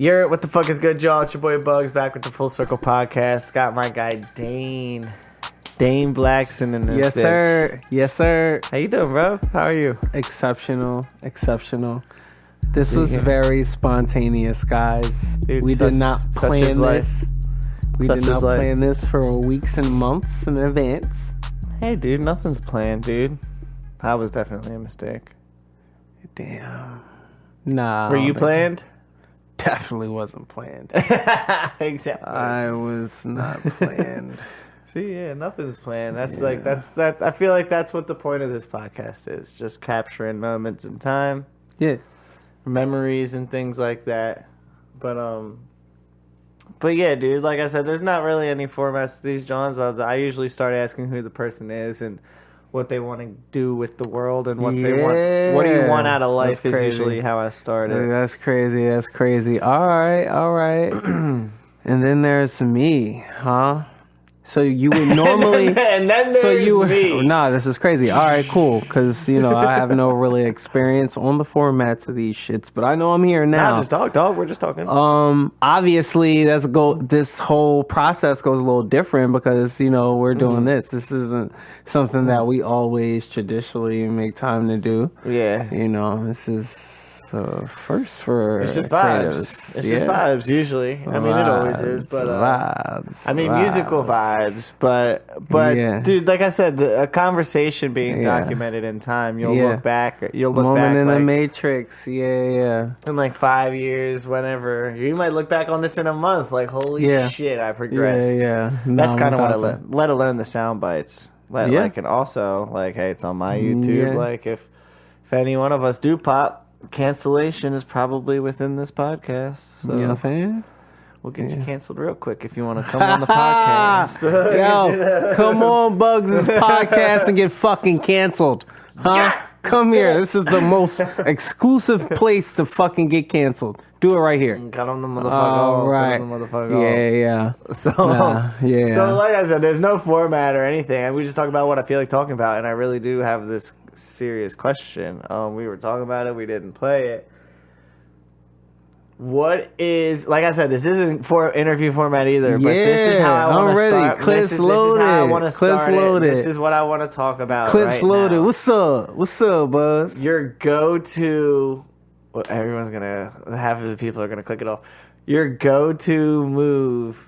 What the fuck is good, y'all? It's your boy Bugs back with the Full Circle Podcast. Got my guy Dane Blackson in this. Yes, bitch. sir. Yes, sir. How you doing, bro? How are you? Exceptional. This was very spontaneous, guys. Dude, we did not plan this. We did not plan this for weeks and months in advance. Hey, dude, nothing's planned, dude. That was definitely a mistake. Damn. Nah. Were you planned? Definitely wasn't planned. Exactly. I was not planned. See, yeah, nothing's planned. That's I feel like that's what the point of this podcast is. Just capturing moments in time. Yeah. Memories and things like that. But yeah, dude, like I said, there's not really any formats to these Johns. I usually start asking who the person is and what they want to do with the world and what they want. What do you want out of life is usually how I started. That's crazy. All right. And then there's me, huh? So you would normally, and then there's me. Nah, this is crazy. All right, cool, because I have no really experience on the formats of these shits, but I know I'm here now. Nah, just talk, dog. We're just talking. Obviously, this whole process goes a little different because we're doing this. This isn't something that we always traditionally make time to do. Yeah, this is. So first for it's just vibes. It's just vibes usually. I mean, it always is, but musical vibes. But yeah. Dude, like I said, a conversation being documented in time. You'll look back. You'll look moment back in like, the Matrix. Yeah. In like 5 years, whenever you might look back on this in a month, like holy shit, I progressed. Yeah. That's kind of what I learned. Let alone the sound bites. Like, and also like, hey, it's on my YouTube. Like if any one of us do pop. Cancellation is probably within this podcast. So you know what I'm saying? We'll get you canceled real quick if you want to come on the podcast. Yo, come on, Bugs' podcast and get fucking canceled. Huh? Come here. This is the most exclusive place to fucking get canceled. Do it right here. Cut on the motherfucker. Right. Yeah. So like I said, there's no format or anything. We just talk about what I feel like talking about, and I really do have this serious question. We were talking about it. We didn't play it. What is, like I said, this isn't for interview format either, but this is how I want to start. This is how I want to start it. This is what I want to talk about Clips right loaded. now. What's up, Buzz? Your go-to, well, everyone's going to, half of the people are going to click it off. Your go-to move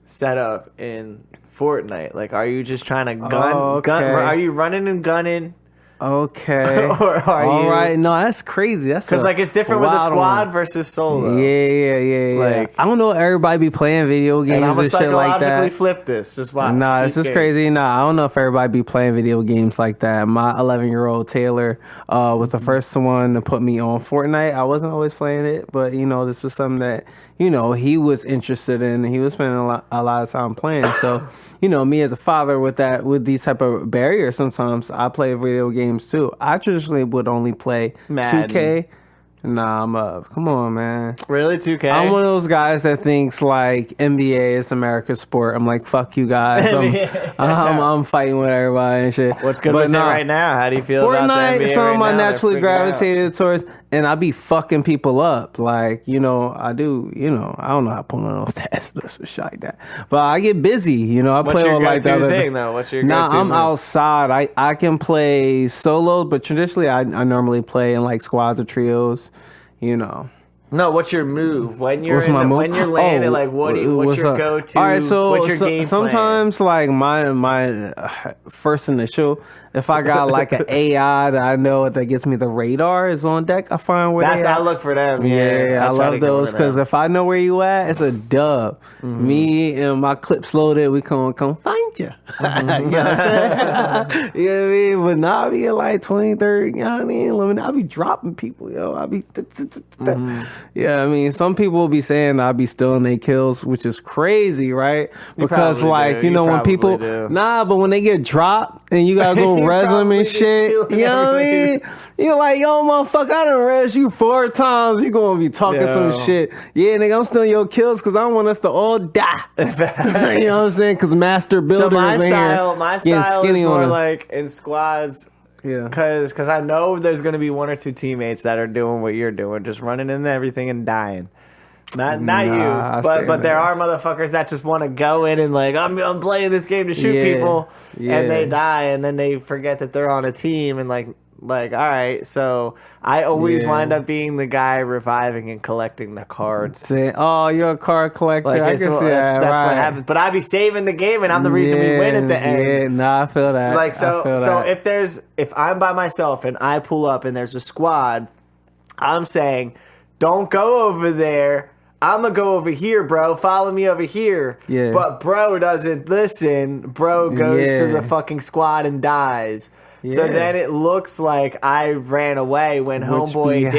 setup in Fortnite. Like, are you just trying to gun? Are you running and gunning? Okay. Or are you? All right. No, that's crazy. That's because like it's different with a squad versus solo. Yeah. Like I don't know. Everybody be playing video games and shit like that. I'm gonna psychologically flip this. Just watch. Nah, this is crazy. Nah, I don't know if everybody be playing video games like that. My 11-year-old Taylor was the first one to put me on Fortnite. I wasn't always playing it, but this was something that he was interested in. He was spending a lot of time playing. So. Me as a father with these type of barriers, sometimes I play video games too. I traditionally would only play Madden. 2K. Nah, I'm up. Come on, man. Really, 2K? I'm one of those guys that thinks like NBA is America's sport. I'm like, fuck you guys. I'm fighting with everybody and shit. What's good with it right now? How do you feel about the NBA Fortnite is something I naturally gravitated towards, and I be fucking people up. Like, I do, I don't know how to pull on those stats, shit like that. But I get busy, I play with like that. What's your go-to thing, though? What's your go-to I'm move? outside. I can play solo, but traditionally I normally play in like squads or trios. No, what's your move when you're when you're landing? Like, what's your go-to? All right, what's your game sometimes plan? like my first initial, if I got like an AI that I know that gets me the radar is on deck, I find where I look for them. Yeah, I love those because if I know where you at, it's a dub. Mm-hmm. Me and my clips loaded, we come find you. You know what I'm saying? You know what I mean? But now I be at like 20, 30, you know what I mean? I be dropping people, yo. I be yeah, I mean, some people will be saying I'll be stealing their kills, which is crazy, right? Because like, when people but when they get dropped and you gotta go res them and shit, you know what I mean? You're like, yo, motherfucker, I done res you 4 times. You gonna be talking some shit. Yeah, nigga, I'm stealing your kills because I want us to all die. You know what I'm saying? Because Master Builder is in here. My style is more like in squads. Yeah, because I know there's going to be 1 or 2 teammates that are doing what you're doing, just running into everything and dying. Not you, but there are motherfuckers that just want to go in and like I'm playing this game to shoot people, and they die, and then they forget that they're on a team, and like all right. So I always wind up being the guy reviving and collecting the cards. Oh, you're a card collector. Like, I can see that. That's what happens. But I be saving the game, and I'm the reason we win at the end. Yeah, nah, I feel that. Like so if I'm by myself and I pull up and there's a squad, I'm saying, don't go over there. I'm going to go over here, bro. Follow me over here. Yeah. But bro doesn't listen. Bro goes to the fucking squad and dies. Yeah. So then it looks like I ran away when homeboy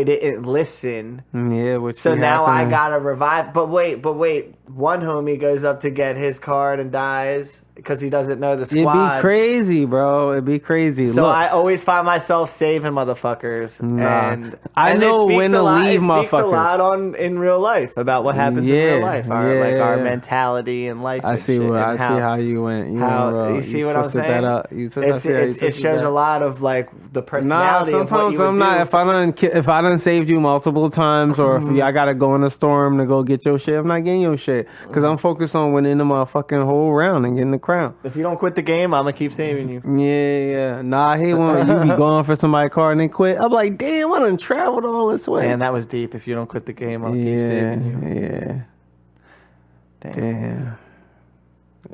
didn't listen. Yeah, so now I gotta revive. But wait, one homie goes up to get his card and dies because he doesn't know the squad. It'd be crazy, bro. It'd be crazy. So I always find myself saving motherfuckers. And I know when to leave motherfuckers. It speaks a lot in real life about what happens in real life. Our mentality in life. I see how you went. You see what I'm saying? It shows a lot of like the personality. Sometimes I'm not. If I done saved you multiple times, or if I gotta go in a storm to go get your shit, I'm not getting your shit because I'm focused on winning the motherfucking whole round and getting the crown. If you don't quit the game, I'm gonna keep saving you. Yeah. Nah, I hate when you be going for somebody's card and then quit. I'm like, damn, I done traveled all this way. Man, that was deep. If you don't quit the game, I'll keep saving you. Yeah. Damn.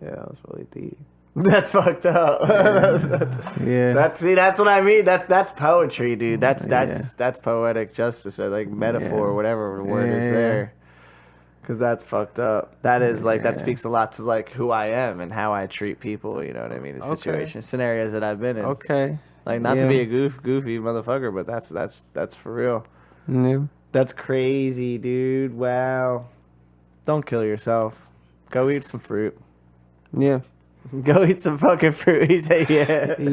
Yeah, that was really deep. That's fucked up. That's what I mean. That's poetry, dude. That's poetic justice, or like metaphor, or whatever the word is there. Because that's fucked up. That is like that speaks a lot to like who I am and how I treat people. You know what I mean? The situation, scenarios that I've been in. Okay. Like not to be a goofy motherfucker, but that's for real. Yeah. That's crazy, dude. Wow. Don't kill yourself. Go eat some fruit. Yeah. Go eat some fucking fruit. He said, definitely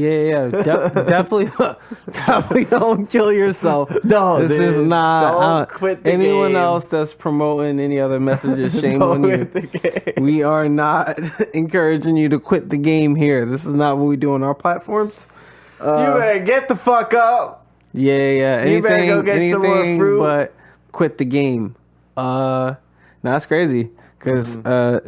don't kill yourself. This is not don't quit the anyone game. Else that's promoting any other messages. Shame on you. We are not encouraging you to quit the game here. This is not what we do on our platforms. You better get the fuck up. Yeah. You better go get some more fruit. But quit the game. That's crazy because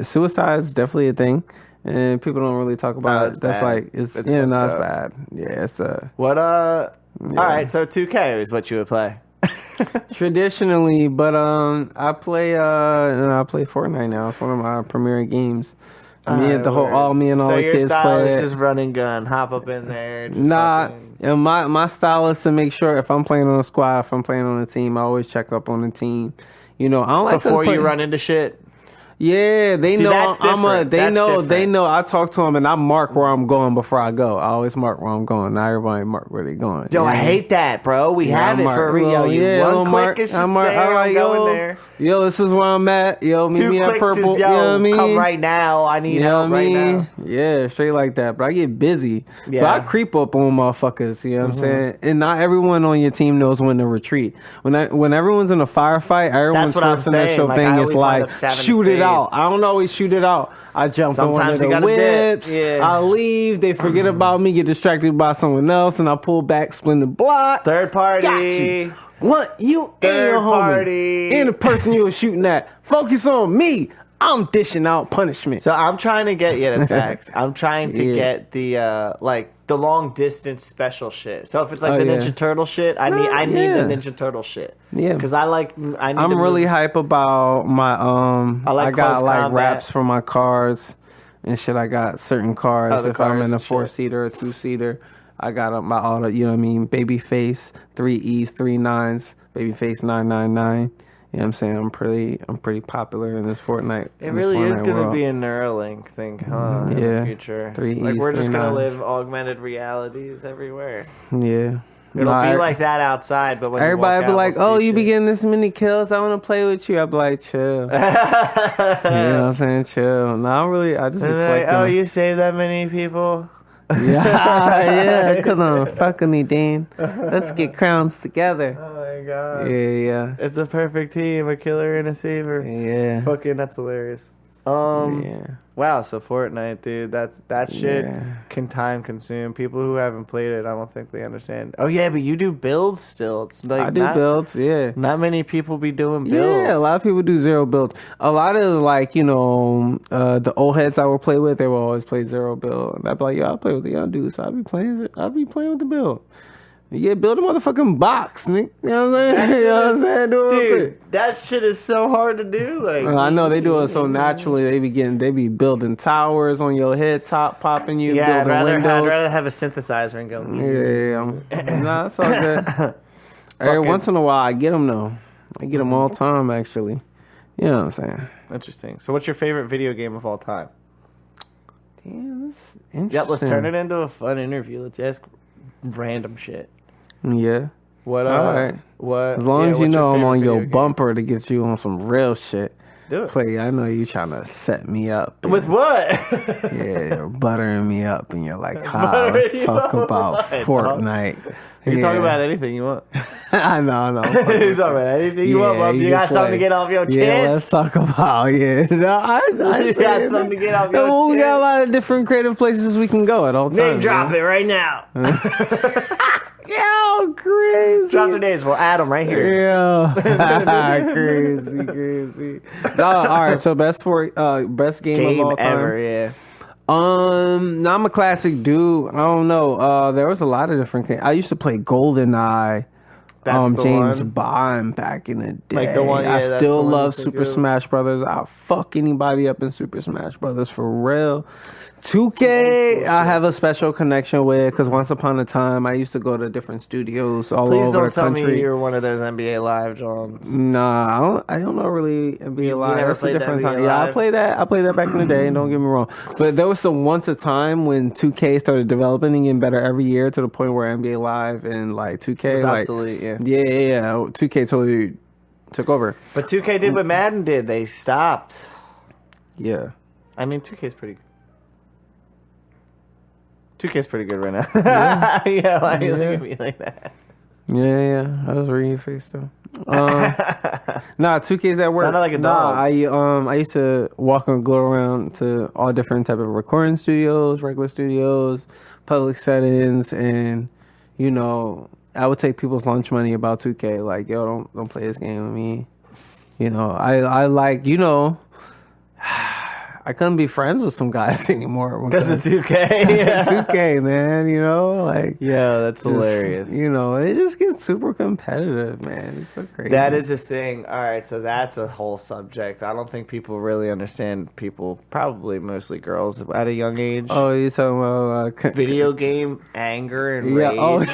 suicide is definitely a thing. And people don't really talk about it. That's bad. It's bad. Yeah, it's what all right, so 2K is what you would play. Traditionally, but I play Fortnite now. It's one of my premier games. Me and all the kids play. So your style is just run and gun, hop up in there. And my style is to make sure if I'm playing on a squad, if I'm playing on a team, I always check up on the team. I don't like before you run into shit. Yeah, they know They know. I talk to them and I mark where I'm going before I go. I always mark where I'm going. Now everybody mark where they going. Yo, I hate that, bro. We have it for real. One click is just there. I'm going there. Yo, this is where I'm at. Yo, meet me at Purple. You know what I mean? Come right now. I need help right now. Yeah, straight like that. But I get busy, so I creep up on motherfuckers. You know what I'm saying? And not everyone on your team knows when to retreat. When everyone's in a firefight, everyone's first initial thing is like shoot it out. I don't always shoot it out. I jump on one of the whips. I leave. They forget about me, get distracted by someone else, and I pull back, spin the block. Third party. Got you. What? You and your homie. And the person you were shooting at. Focus on me. I'm dishing out punishment. So I'm trying to get, that's facts. I'm trying to get the long distance special shit. So if it's like the Ninja Turtle shit, I need the Ninja Turtle shit. Yeah. Because I'm really hype about my, I got like wraps for my cars and shit. I got certain cars. If I'm in a 4-seater or 2-seater, I got up my auto, you know what I mean? Babyface, 3 E's, 3 9s, Babyface 999. You know what I'm saying? I'm pretty popular in this Fortnite. It really is going to be a Neuralink thing, huh? In the future. We're just going to live augmented realities everywhere. Yeah. It'll be like that outside, but when everybody be like, "Oh, you be getting this many kills? I want to play with you." I be like, "Chill." You know what I'm saying? Chill. No, I just be like, "Oh, you saved that many people." Yeah, because I'm fucking me, Dane. Let's get crowns together. Oh my god. Yeah. It's a perfect team, a killer and a saver. Yeah. Fucking, that's hilarious. Wow, so Fortnite, dude, that shit can time consume. People who haven't played it, I don't think they understand. Oh yeah, but you do builds still. It's like I do builds, Not many people be doing builds. Yeah, a lot of people do zero builds. A lot of like, the old heads I would play with, they will always play zero build. And I'd be like, yo, I'll play with the young dudes, so I'll be playing with the build. Yeah, build a motherfucking box, nigga. You know what I'm saying? You know what I'm saying? Dude, that shit is so hard to do. Like, I know they do it so naturally. They be building towers on your head top, popping you. Yeah, building windows. I'd rather have a synthesizer and go. Yeah. Nah, that's all good. Every once in a while, I get them though. I get them all the time, actually. You know what I'm saying? Interesting. So, what's your favorite video game of all time? Damn, that's interesting. Yep, let's turn it into a fun interview. Let's ask random shit. Yeah. What? All right. What? As long as you know I'm on your bumper to get you on some real shit. Do it. Play. I know you trying to set me up. With what? Yeah, you're buttering me up, and you're like, let's talk about Fortnite. You can talk about anything you want. I know. You can talk about anything you want, bub. You got something to get off your chest? Yeah, let's talk about, you got something to get off your chest? We got a lot of different creative places we can go at all times. Name drop it right now. Yo, crazy. Drop the names. We'll add them right here. Yeah. crazy. All right, so best game of all time. Ever, yeah. Now I'm a classic dude. I don't know. There was a lot of different things. I used to play GoldenEye. That's the James one? Bond back in the day. Like the one, yeah, I that's still the one love Super Smash Brothers. I'll fuck anybody up in Super Smash Brothers for real. 2K, I have a special connection with because once upon a time I used to go to different studios all over the country. Please don't tell me you're one of those NBA Live Johns. Nah, I don't know really NBA Live. That's a different time. Yeah, I played that back in the day. Don't get me wrong. But there was once a time when 2K started developing and getting better every year to the point where NBA Live and like 2K was like obsolete. Yeah. 2K totally took over. But 2K did what Madden did. They stopped. Yeah. I mean, 2K's pretty good. 2K's pretty good right now. Yeah, why are you looking at me like that? Yeah. I was reading your face though. Nah, 2K's at work. Sounded like a dog. I used to walk and go around to all different type of recording studios, regular studios, public settings, and I would take people's lunch money about 2K. Like, yo, don't play this game with me. I like I couldn't be friends with some guys anymore because of 2K. It's 2K, man. Yeah, that's hilarious. It just gets super competitive, man. It's so crazy. That is a thing. All right, so that's a whole subject. I don't think people really understand. People, probably mostly girls, at a young age. Oh, you're talking about video game anger and rage.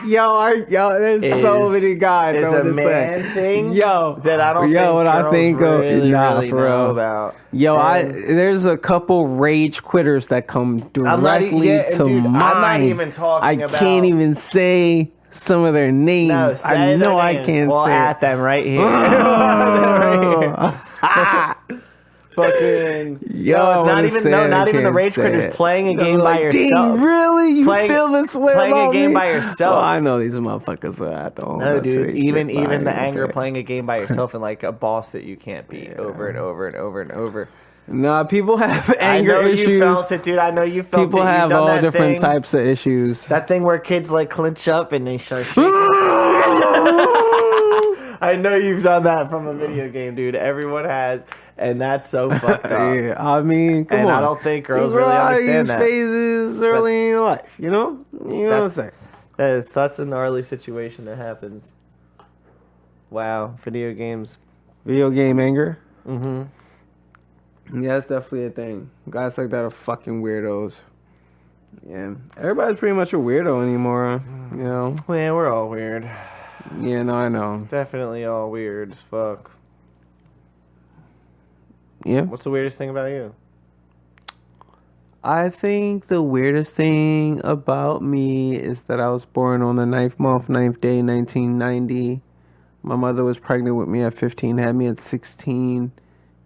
Yo, there's so many guys. It's a man thing. That I don't. What I think really know about. There's a couple rage quitters that come directly to mind. I'm not even talking about. I can't even say some of their names. No, I know I can't we'll say. at them right here. Fucking it's not even the rage critters playing a game by yourself. Really, you feel this way playing about a game me? by yourself? Oh, I know these motherfuckers are don't. No, dude. Even the anger playing a game by yourself and like a boss that you can't beat over and over and over and over. Nah, people have anger issues. You felt it, dude. I know you felt it. People have all different types of issues. That thing where kids like clinch up and they start shaking. I know you've done that from a video game, dude. Everyone has, and that's so fucked up. Yeah, I mean, come on. I don't think girls really understand that. Phases early in life, you know what I'm saying? That's a gnarly situation that happens. Wow, video games. Video game anger? Mm-hmm. Yeah, that's definitely a thing. Guys like that are fucking weirdos. Yeah. Everybody's pretty much a weirdo anymore, Man, we're all weird. Yeah, no, I know. Definitely all weird as fuck. Yeah. What's the weirdest thing about you? I think the weirdest thing about me is that I was born on the 9th month, 9th day, 1990. My mother was pregnant with me at 15, had me at 16.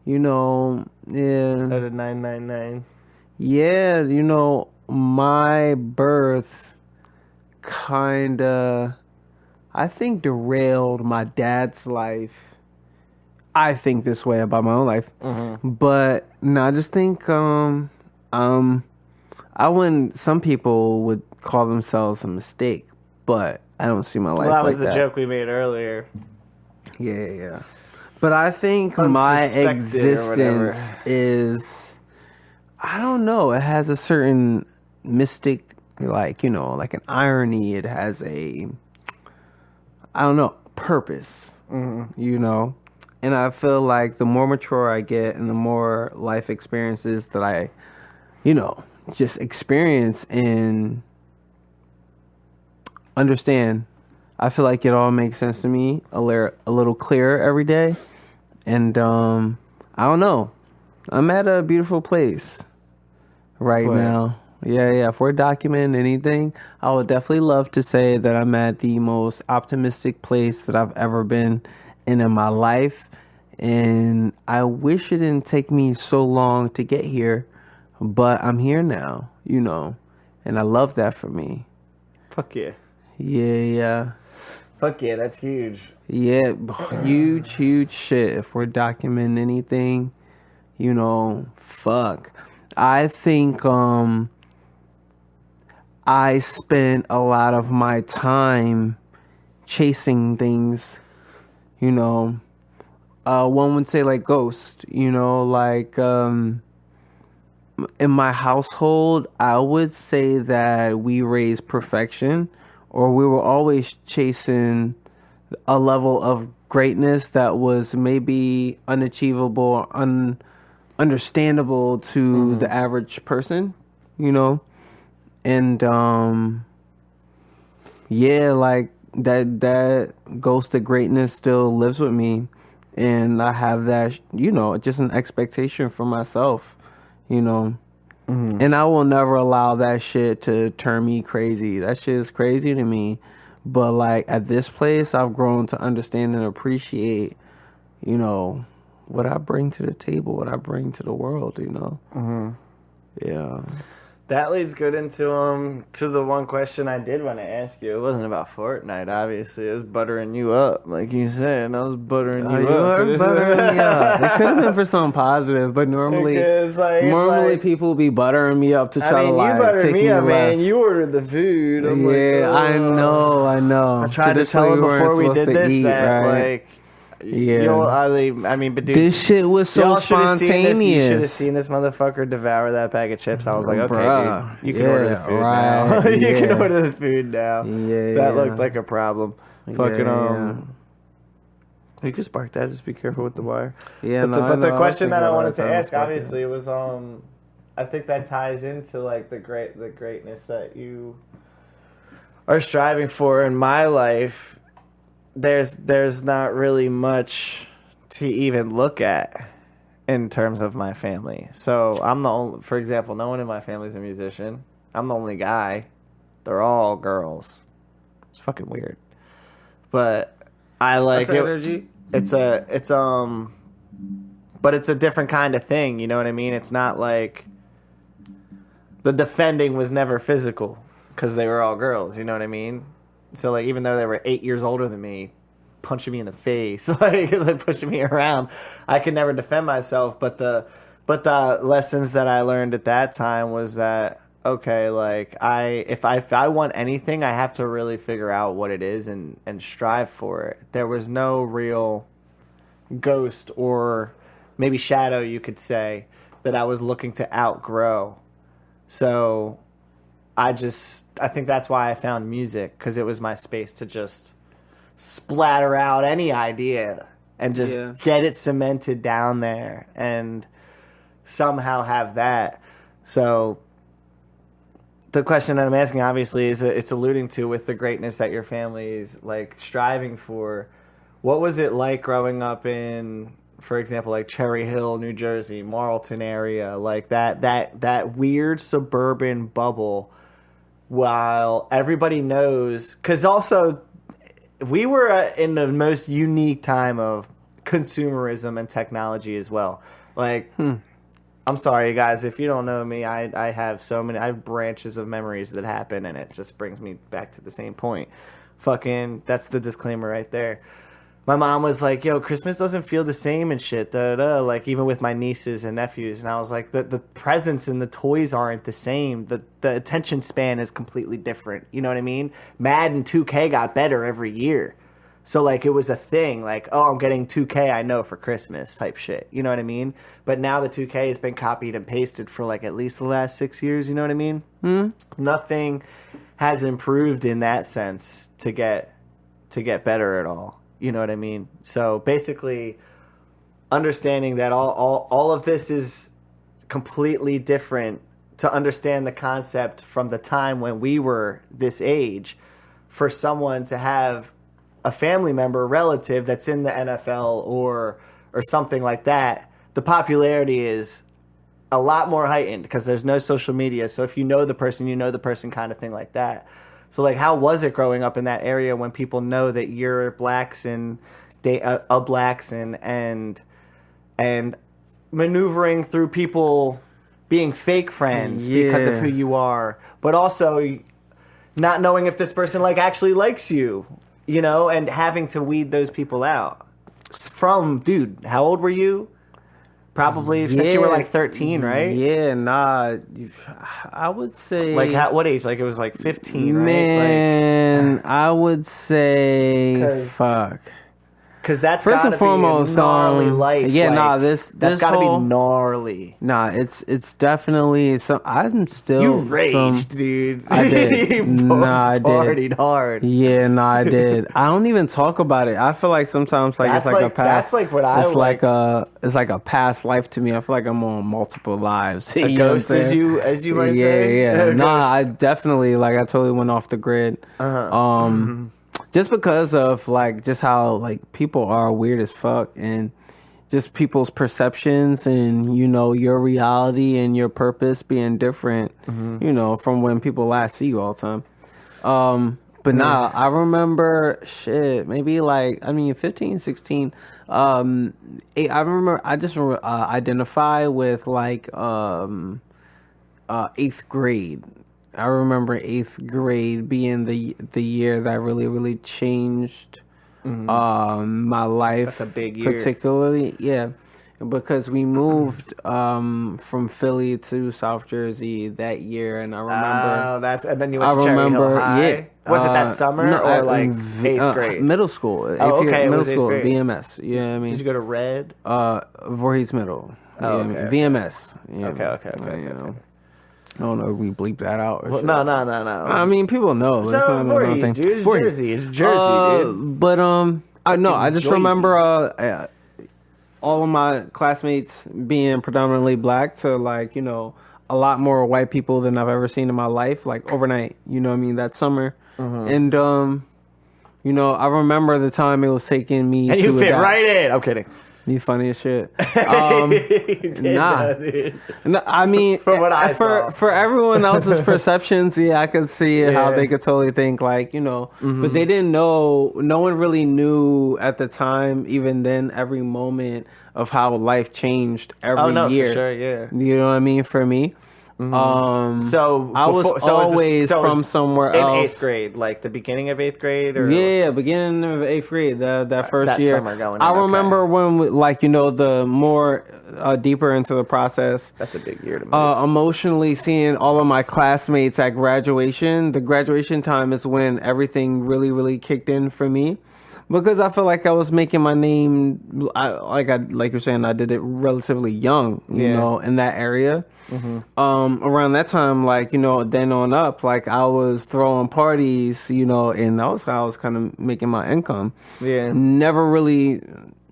Yeah. At a 999. Yeah, my birth kinda, I think, derailed my dad's life I think this way about my own life. But no, I just think I wouldn't. Some people would call themselves a mistake, but I don't see my life. Well, that was like the joke we made earlier. Yeah. But I think my existence is, I don't know. It has a certain mystic, like an irony. It has a, I don't know, purpose. And I feel like the more mature I get and the more life experiences that I, just experience and understand, I feel like it all makes sense to me a little clearer every day. And I don't know. I'm at a beautiful place right now. Yeah. If we're documenting anything, I would definitely love to say that I'm at the most optimistic place that I've ever been in my life. And I wish it didn't take me so long to get here, but I'm here now, and I love that for me. Fuck yeah. Yeah. Fuck yeah, that's huge. Yeah, huge shit. If we're documenting anything, fuck. I think I spent a lot of my time chasing things, one would say like ghost, like in my household, I would say that we raised perfection, or we were always chasing a level of greatness that was maybe unachievable, understandable to the average person, and like that ghost of greatness still lives with me, and I have that, just an expectation for myself, and I will never allow that shit to turn me crazy. That shit is crazy to me. But like at this place, I've grown to understand and appreciate, what I bring to the table, what I bring to the world, Yeah. That leads good into to the one question I did want to ask you. It wasn't about Fortnite, obviously. It was buttering you up, like you said. I was buttering you up. Were buttering me up. It could have been for something positive, but normally people be buttering me up to try to like you buttered take me up, man. left. You ordered the food. I'm I know. I tried to tell her before we did this right? But dude, this shit was so spontaneous. You should have seen this motherfucker devour that bag of chips. I was like, okay, dude, you can order the food now. You can order the food now. That looked like a problem. You can spark that. Just be careful with the wire. But the question that I wanted to ask, obviously, was I think that ties into like the greatness that you are striving for in my life. There's not really much to even look at in terms of my family. So I'm the only, for example, no one in my family's a musician. I'm the only guy. They're all girls. It's fucking weird. But I like it. Energy. But it's a different kind of thing, you know what I mean? It's not like the defending was never physical because they were all girls, you know what I mean? So, like, even though they were 8 years older than me, punching me in the face, like pushing me around, I could never defend myself. But the lessons that I learned at that time was that, okay, like, if I want anything, I have to really figure out what it is and strive for it. There was no real ghost or maybe shadow, you could say, that I was looking to outgrow. So I think that's why I found music, because it was my space to just splatter out any idea and just get it cemented down there and somehow have that. So the question that I'm asking, obviously, is it's alluding to with the greatness that your family is like striving for. What was it like growing up in, for example, like Cherry Hill, New Jersey, Marlton area, like that weird suburban bubble? While everybody knows, because also we were in the most unique time of consumerism and technology as well. Like, I'm sorry, guys, if you don't know me, I have branches of memories that happen, and it just brings me back to the same point. Fucking, that's the disclaimer right there. my mom was like, yo, Christmas doesn't feel the same and shit, like even with my nieces and nephews. And I was like, the presents and the toys aren't the same. The attention span is completely different. You know what I mean? Madden 2K got better every year. So, like, it was a thing. Like, oh, I'm getting 2K, I know, for Christmas type shit. You know what I mean? But now the 2K has been copied and pasted for, like, at least the last 6 years. You know what I mean? Nothing has improved in that sense to get better at all. You know what I mean? So basically, understanding that all of this is completely different, to understand the concept from the time when we were this age, for someone to have a family member, a relative that's in the NFL or something like that, the popularity is a lot more heightened because there's no social media. So if you know the person kind of thing like that. So, like, how was it growing up in that area when people know that you're Blackson, a Blackson, and maneuvering through people being fake friends because of who you are, but also not knowing if this person, like, actually likes you, you know, and having to weed those people out. From, dude, how old were you? Probably since you were like 13, right? Yeah, nah. I would say, like, what age? Like, it was like 15, right? Man, I would say fuck. Because that's first and foremost be a gnarly life. Yeah, like, nah. That's gotta be gnarly. Nah, it's definitely some. I'm still. You raged, dude. I did. I did. Partied hard. Yeah, nah, I did. I don't even talk about it. I feel like sometimes like that's it's like a past. That's like what I like. It's like a past life to me. I feel like I'm on multiple lives. A ghost, as you might say. Yeah. Nah, I definitely I totally went off the grid. Just because of like just how like people are weird as fuck, and just people's perceptions and, you know, your reality and your purpose being different, you know, from when people last see you all the time. But nah, I remember maybe 15, 16. I remember I just identify with like 8th grade. I remember 8th grade being the year that really, really changed my life. That's a big year. Particularly, yeah. Because we moved from Philly to South Jersey that year, and I remember. And then you went to Cherry Hill High? Yeah. Was it that summer or like 8th grade? Middle school. Okay, middle school, grade. VMS. Yeah, I mean. Did you go to Red? Voorhees Middle. Oh, okay. VMS. Yeah. Okay. I don't know if we bleep that out. Well, no. I mean, people know. It's not Voorhees, dude. It's Jersey. It's Jersey, dude. But I just remember all of my classmates being predominantly black to like, you know, a lot more white people than I've ever seen in my life, like overnight, you know what I mean, that summer. And, you know, I remember the time it was taking me and you fit right in. I'm kidding. You funny as shit. Nah. I mean, from what I saw. For everyone else's perceptions, yeah, I could see how they could totally think like, you know, but they didn't know. No one really knew at the time, even then, every moment of how life changed every year. For sure, yeah. You know what I mean? For me. So I was always from somewhere else. In 8th grade, like the beginning of 8th grade, or beginning of 8th grade. That first that year, summer going. I remember when, the more deeper into the process. That's a big year to me. Emotionally seeing all of my classmates at graduation. The graduation time is when everything really, really kicked in for me. Because I feel like I was making my name, like you're saying, I did it relatively young, you know, in that area. Around that time, like, you know, then on up, like I was throwing parties, you know, and that was how I was kind of making my income. Yeah. Never really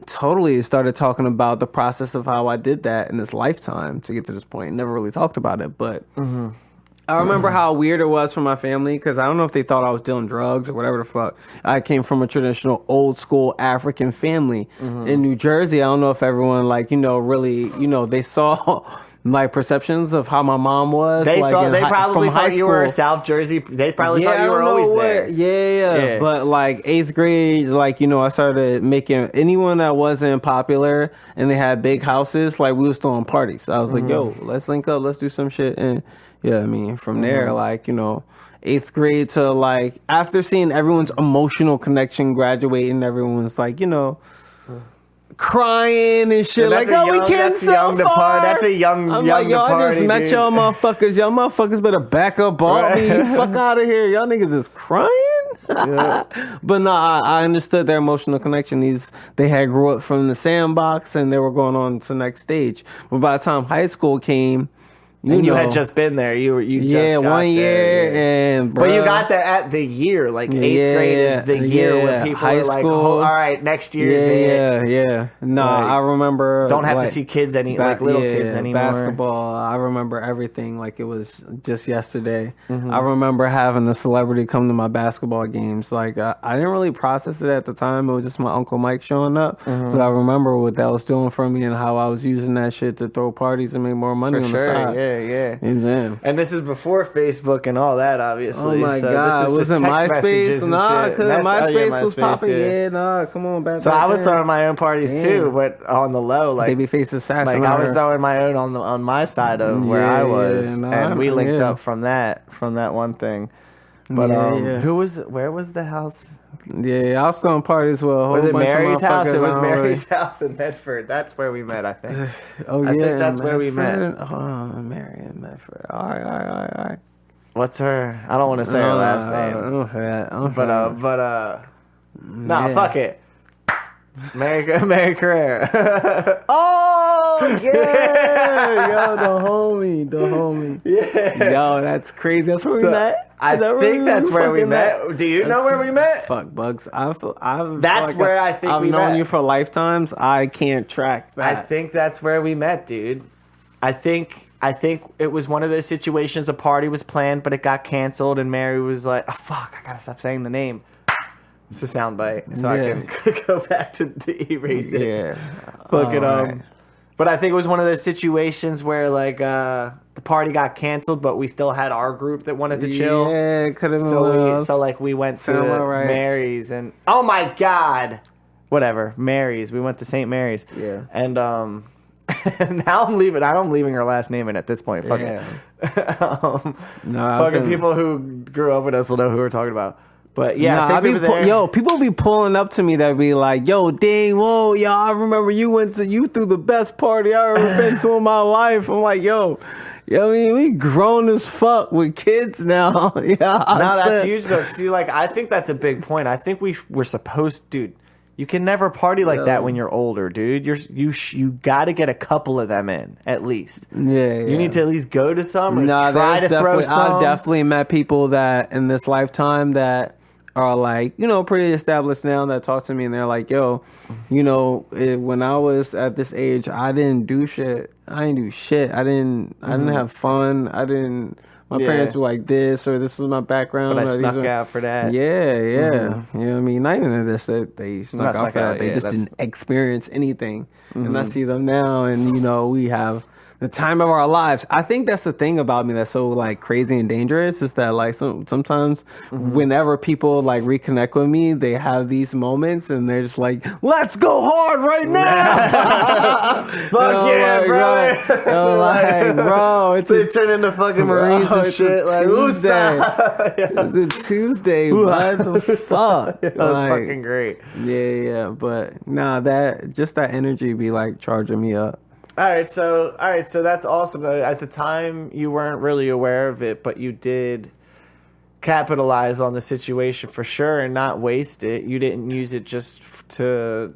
totally started talking about the process of how I did that in this lifetime to get to this point. Never really talked about it, but I remember how weird it was for my family because I don't know if they thought I was dealing drugs or whatever the fuck. I came from a traditional old school African family in New Jersey. I don't know if everyone like, you know, really, you know, they saw like perceptions of how my mom was. They like thought, they probably from high thought you were school. South Jersey. They probably Yeah, thought I you were don't know always what- there. Yeah. But like 8th grade, like, you know, I started making anyone that wasn't popular and they had big houses, like we was throwing parties. I was like, yo, let's link up, let's do some shit. And yeah, I mean, from there, like, you know, 8th grade to like after seeing everyone's emotional connection graduating, everyone's like, you know, crying and shit. Like, oh, we can't so young to far. party. That's a young, I'm young like, yo, to party, I just met dude. y'all motherfuckers. Y'all motherfuckers better back up all me. Fuck out of here. Y'all niggas is crying. But no, I understood their emotional connection. They had grew up from the sandbox and they were going on to the next stage. But by the time high school came, you had just been there. You just got 1 year there, and but you got there at the year, like 8th grade is the year where people high are like, school. oh, all right, next year's it. Yeah. No, Like, I remember. Don't have like, to see kids like little kids anymore. Basketball. I remember everything like it was just yesterday. I remember having a celebrity come to my basketball games. Like I didn't really process it at the time. It was just my Uncle Mike showing up. But I remember what that was doing for me and how I was using that shit to throw parties and make more money For on sure, the side. yeah. Damn. And this is before Facebook and all that, obviously. Oh my so god, this is was just it text messages MySpace? and Nah, shit. because MySpace was MySpace, popping. yeah. Yeah, nah, come on, back. So I was throwing my own parties Damn. too, but on the low, like Babyface assassin. like I was throwing my own on my side of where I was, and we linked up from that one thing. But where was the house? Yeah, I was throwing parties with a whole Was it bunch Mary's of house? It was motherfuckers Mary's house in Medford. That's where we met, I think. Oh, I yeah. think that's where we met. Oh, Mary and Medford. All right. What's her? I don't want to say her last name. Nah, fuck it. Mary Carrera. Oh, yeah. Yo, the homie. Yeah. Yo, that's crazy. That's where we met. I think that's where we met. Do you know where we met? Fuck, Bugs. That's where I think I've we met. known you for lifetimes. I can't track that. I think that's where we met, dude. I think it was one of those situations. A party was planned, but it got canceled, and Mary was like, "Oh fuck, I gotta stop saying the name." It's a soundbite, so I can go back to erase it. Yeah. Fucking But I think it was one of those situations where like the party got canceled, but we still had our group that wanted to chill. Yeah, it could have been. So like we went to Mary's and oh my god, whatever Mary's. We went to St. Mary's. Yeah. And now I'm leaving. I'm leaving her last name in at this point. Fuck it. Fucking people who grew up with us will know who we're talking about. But yeah, I think we were there. People be pulling up to me that be like, yo, Dane, whoa, yo, I remember you threw the best party I ever been to in my life. I'm like, yo, I mean, we grown as fuck with kids now. Yeah, that's huge though. See, like, I think that's a big point. I think we're supposed, dude. You can never party like that when you're older, dude. You got to get a couple of them in at least. Yeah. You need to at least go to some or try to throw some. I've definitely met people that in this lifetime that are like, you know, pretty established now that talk to me and they're like, yo, you know, when I was at this age, I didn't do shit. I didn't have fun. My parents were like this, or this was my background. But I snuck out for that. Yeah. You know what I mean? Not even this, they snuck out for that. They just didn't experience anything. And I see them now, and, you know, we have the time of our lives. I think that's the thing about me that's so like crazy and dangerous is that like sometimes whenever people like reconnect with me, they have these moments and they're just like, let's go hard right now. Fuck yeah, brother. Like, bro, they turn into fucking Marines and shit. Like, Tuesday. It's a Tuesday. What the fuck? That's fucking great. Yeah. But that energy be like charging me up. All right, so that's awesome. At the time, you weren't really aware of it, but you did capitalize on the situation for sure and not waste it. You didn't use it just to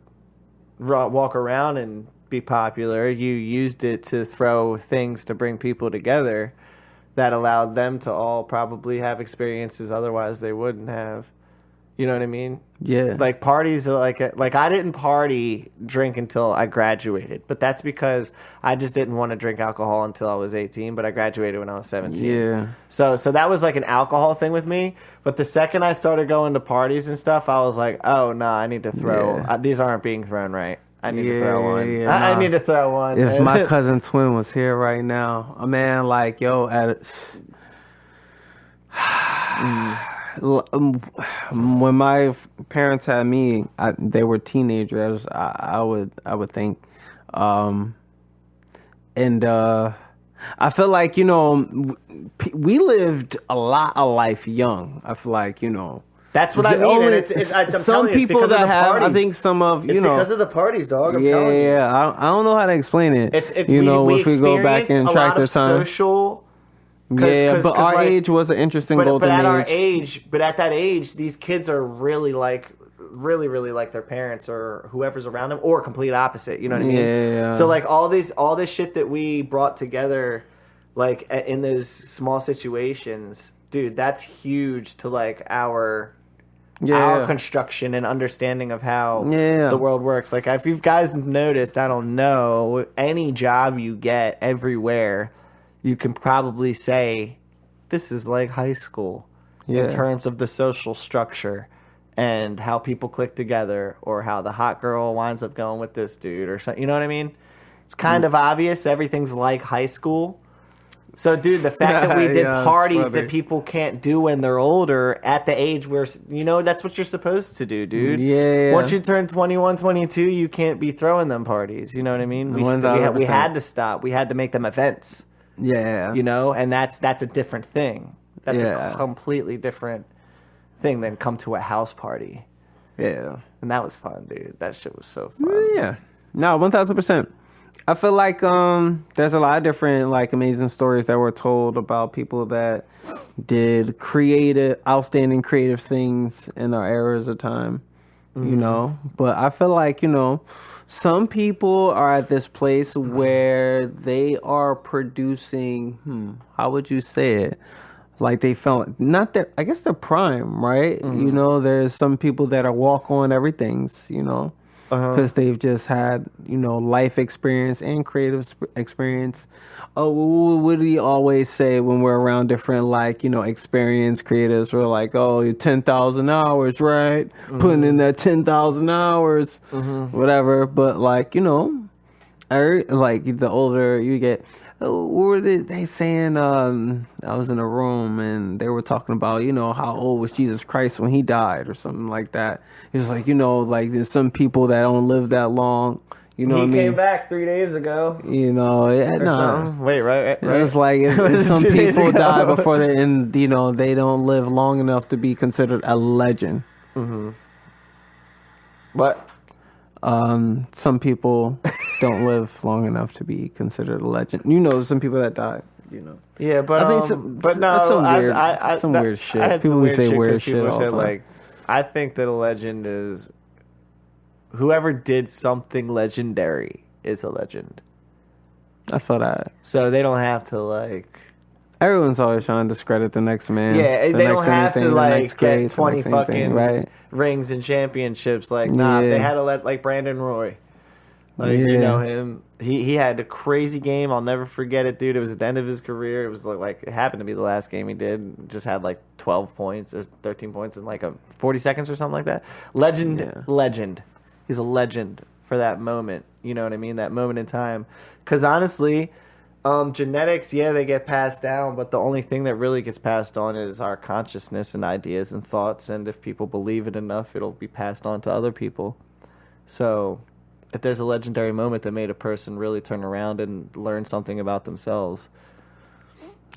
walk around and be popular. You used it to throw things to bring people together that allowed them to all probably have experiences otherwise they wouldn't have. You know what I mean? Yeah. Like parties are like I didn't drink until I graduated, but that's because I just didn't want to drink alcohol until I was 18, but I graduated when I was 17. Yeah. So that was like an alcohol thing with me, but the second I started going to parties and stuff, I was like, oh, no, I need to throw. These aren't being thrown right. I need to throw one. I need to throw one. If my cousin twin was here right now, man, like, yo, when my parents had me, they were teenagers. I would think, and I feel like, you know, we lived a lot of life young. I feel like, you know. That's what I mean. I'm some people that have, I think some of, you know. It's because of the parties, dog. I'm telling you. Yeah, I don't know how to explain it. If we go back and track the time. Social. But our age was an interesting golden age. But at that age, these kids are really like their parents or whoever's around them, or complete opposite. You know what I mean? Yeah. So like all this shit that we brought together, like in those small situations, dude, that's huge to like our construction and understanding of how the world works. Like if you guys noticed, I don't know, any job you get everywhere, you can probably say this is like high school in terms of the social structure and how people click together, or how the hot girl winds up going with this dude or something. You know what I mean? It's kind of obvious. Everything's like high school. So, dude, the fact that we did parties that people can't do when they're older at the age where, you know, that's what you're supposed to do, dude. Yeah. Once you turn 21, 22, you can't be throwing them parties. You know what I mean? We had to stop. We had to make them events. Yeah. You know, and that's a different thing. That's a completely different thing than come to a house party. Yeah. And that was fun, dude. That shit was so fun. Yeah. No, 1,000%. I feel like there's a lot of different like amazing stories that were told about people that did outstanding creative things in our eras of time, you know. But I feel like, you know, some people are at this place where they are producing, how would you say it? Like they felt not that, I guess they're prime, right? You know, there's some people that are walk on everything's, you know. Because they've just had, you know, life experience and creative experience. Oh, what do you always say when we're around different, like, you know, experienced creatives? We're like, oh, you're 10,000 hours, right? Putting in that 10,000 hours, whatever. But, like, you know, like the older you get, what were they saying? I was in a room and they were talking about, you know, how old was Jesus Christ when he died or something like that. It was like, you know, like there's some people that don't live that long. You know, he came back 3 days ago. You know, wait, right. It's like if some people die before they, and you know, they don't live long enough to be considered a legend. What? Some people don't live long enough to be considered a legend. You know, some people that die. You know. Yeah, but I think some weird shit. People say weird shit all the time. Like, I think that a legend is whoever did something legendary is a legend. I feel that. So they don't have to like. Everyone's always trying to discredit the next man. Yeah, they don't have to like get 20 fucking right? rings and championships. Like, nah, they had to let like Brandon Roy. Like, you know him. He had a crazy game. I'll never forget it, dude. It was at the end of his career. It was like it happened to be the last game he did. Just had like 12 points or 13 points in like 40 seconds or something like that. Legend. He's a legend for that moment. You know what I mean? That moment in time. Because honestly, genetics, they get passed down, but the only thing that really gets passed on is our consciousness and ideas and thoughts. And if people believe it enough, it'll be passed on to other people. So if there's a legendary moment that made a person really turn around and learn something about themselves,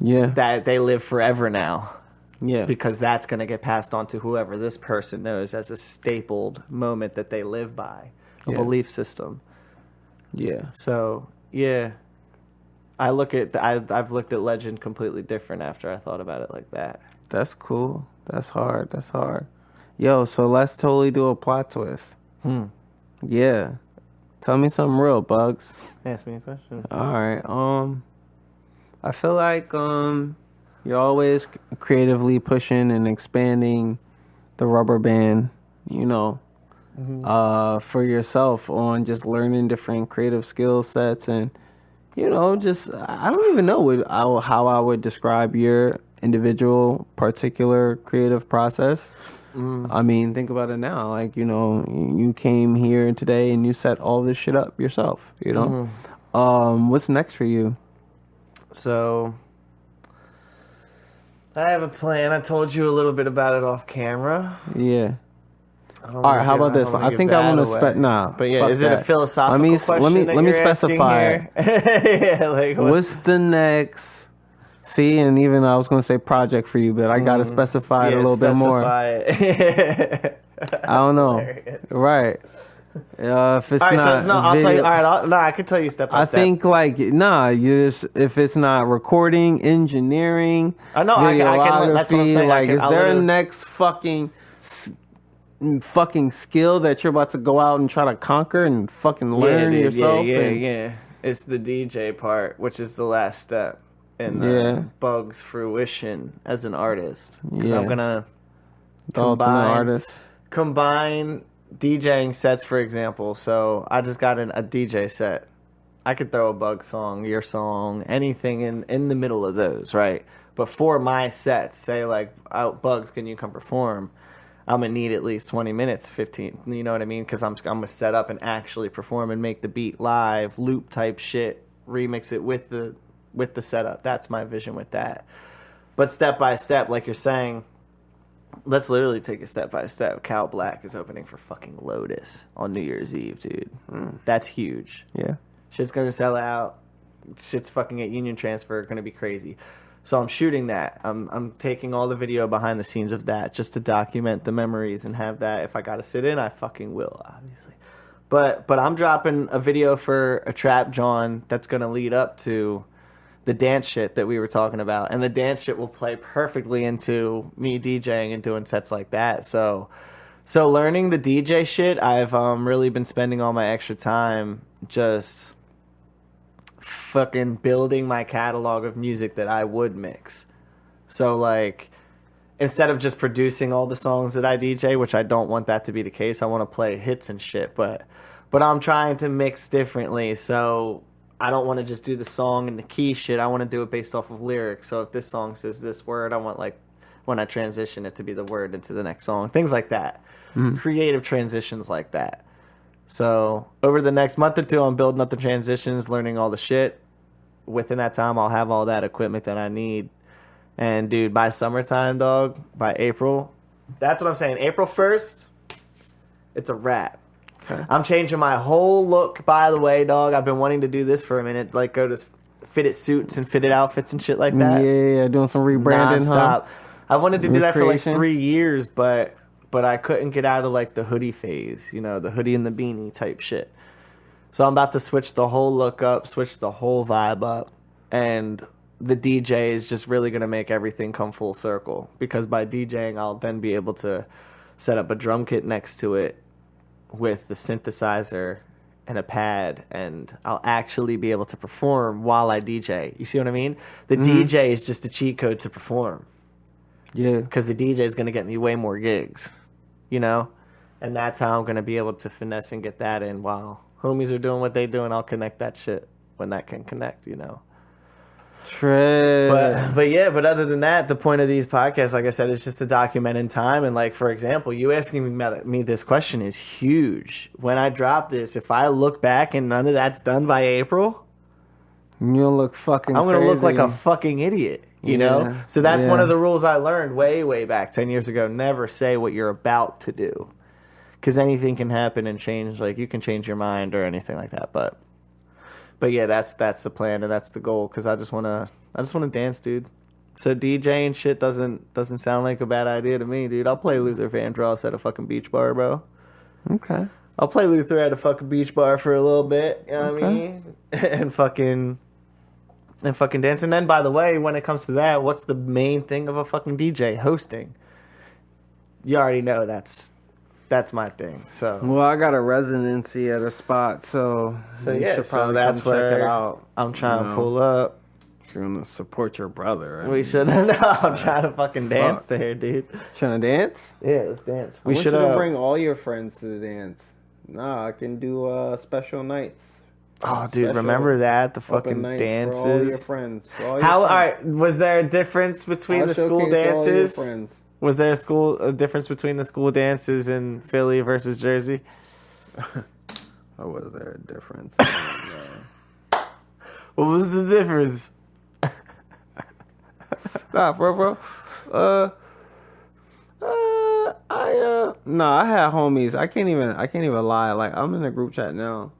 that they live forever now. Yeah. Because that's going to get passed on to whoever this person knows as a stapled moment that they live by, a belief system. Yeah. So, I've looked at legend completely different after I thought about it like that. That's cool. That's hard. Yo, so let's totally do a plot twist. Yeah. Tell me something real, Bugs. Ask me a question. All right. I feel like you're always creatively pushing and expanding the rubber band, you know, for yourself on just learning different creative skill sets and, you know, just I don't even know how I would describe your individual particular creative process. I mean, think about it now. Like, you know, you came here today and you set all this shit up yourself, you know? What's next for you? So, I have a plan. I told you a little bit about it off camera. Yeah. All right, how about this? I think I want to But yeah, is it a philosophical question? Let me specify. Yeah, like what's the next? See, and even I was going to say project for you, but I got to specify it a little bit more. I don't know. Right. If it's all right, not, so I'll tell you. All right, I can tell you step by step. I think if it's not recording, engineering, I know. I can. That's what I'm saying. Like, is there a next fucking skill that you're about to go out and try to conquer and fucking learn yourself? Yeah. It's the DJ part, which is the last step in the Bug's fruition as an artist. Because I'm gonna combine DJing sets, for example. So I just got a DJ set. I could throw a Bug song, your song, anything in the middle of those, right? But for my sets, say like, Bugs, can you come perform? I'm going to need at least 20 minutes, 15, you know what I mean? Because I'm going to set up and actually perform and make the beat live, loop type shit, remix it with the setup. That's my vision with that. But step by step, like you're saying, let's literally take it step by step. Cal Black is opening for fucking Lotus on New Year's Eve, dude. That's huge. Yeah. Shit's going to sell out. Shit's fucking at Union Transfer, going to be crazy. So I'm shooting that. I'm taking all the video behind the scenes of that just to document the memories and have that. If I got to sit in, I fucking will, obviously. But I'm dropping a video for a Trap John that's going to lead up to the dance shit that we were talking about. And the dance shit will play perfectly into me DJing and doing sets like that. So learning the DJ shit, I've really been spending all my extra time just fucking building my catalog of music that I would mix. So like, instead of just producing all the songs that I DJ, which I don't want that to be the case, I want to play hits and shit, but I'm trying to mix differently. So I don't want to just do the song and the key shit. I want to do it based off of lyrics. So if this song says this word, I want, like, when I transition it to be the word into the next song. Things like that. Creative transitions like that. So over the next month or two, I'm building up the transitions, learning all the shit. Within that time, I'll have all that equipment that I need. And, dude, by summertime, dog, by April, that's what I'm saying. April 1st, it's a wrap. Okay. I'm changing my whole look, by the way, dog. I've been wanting to do this for a minute, like go to fitted suits and fitted outfits and shit like that. Yeah, doing some rebranding, nonstop. I wanted to do that for like 3 years, but I couldn't get out of like the hoodie phase, you know, the hoodie and the beanie type shit. So I'm about to switch the whole look up, switch the whole vibe up, and the DJ is just really going to make everything come full circle, because by DJing, I'll then be able to set up a drum kit next to it with the synthesizer and a pad, and I'll actually be able to perform while I DJ. You see what I mean? The DJ is just a cheat code to perform. Yeah. Because the DJ is going to get me way more gigs, you know? And that's how I'm going to be able to finesse and get that in while homies are doing what they do, and I'll connect that shit when that can connect, you know? True. But other than that, the point of these podcasts, like I said, is just to document in time. And like, for example, you asking me this question is huge. When I drop this, if I look back and none of that's done by April, you'll look fucking I'm going to look crazy. like a fucking idiot, you know? So that's one of the rules I learned way back 10 years ago. Never say what you're about to do, because anything can happen and change. Like, you can change your mind or anything like that. But yeah, that's the plan and that's the goal, because I just wanna dance, dude. So DJing shit doesn't sound like a bad idea to me, dude. I'll play Luther Vandross at a fucking beach bar, bro. Okay. I'll play Luther at a fucking beach bar for a little bit, you know what I mean? and fucking dance. And then, by the way, when it comes to that, what's the main thing of a fucking DJ? Hosting. You already know that's my thing. So well, I got a residency at a spot, so yeah, so that's where check it out. I'm trying to pull up. If you're gonna support your brother, we should. No, I'm trying to fucking dance there, dude. Trying to dance? Yeah, let's dance. We should bring all your friends to the dance. Nah, I can do special nights. Oh, dude, remember that? The fucking dances. For all your friends. All right, was there a difference between the school dances? Was there a difference between the school dances in Philly versus Jersey? Or was there a difference? What was the difference? Nah, bro. I had homies. I can't even lie. Like, I'm in a group chat now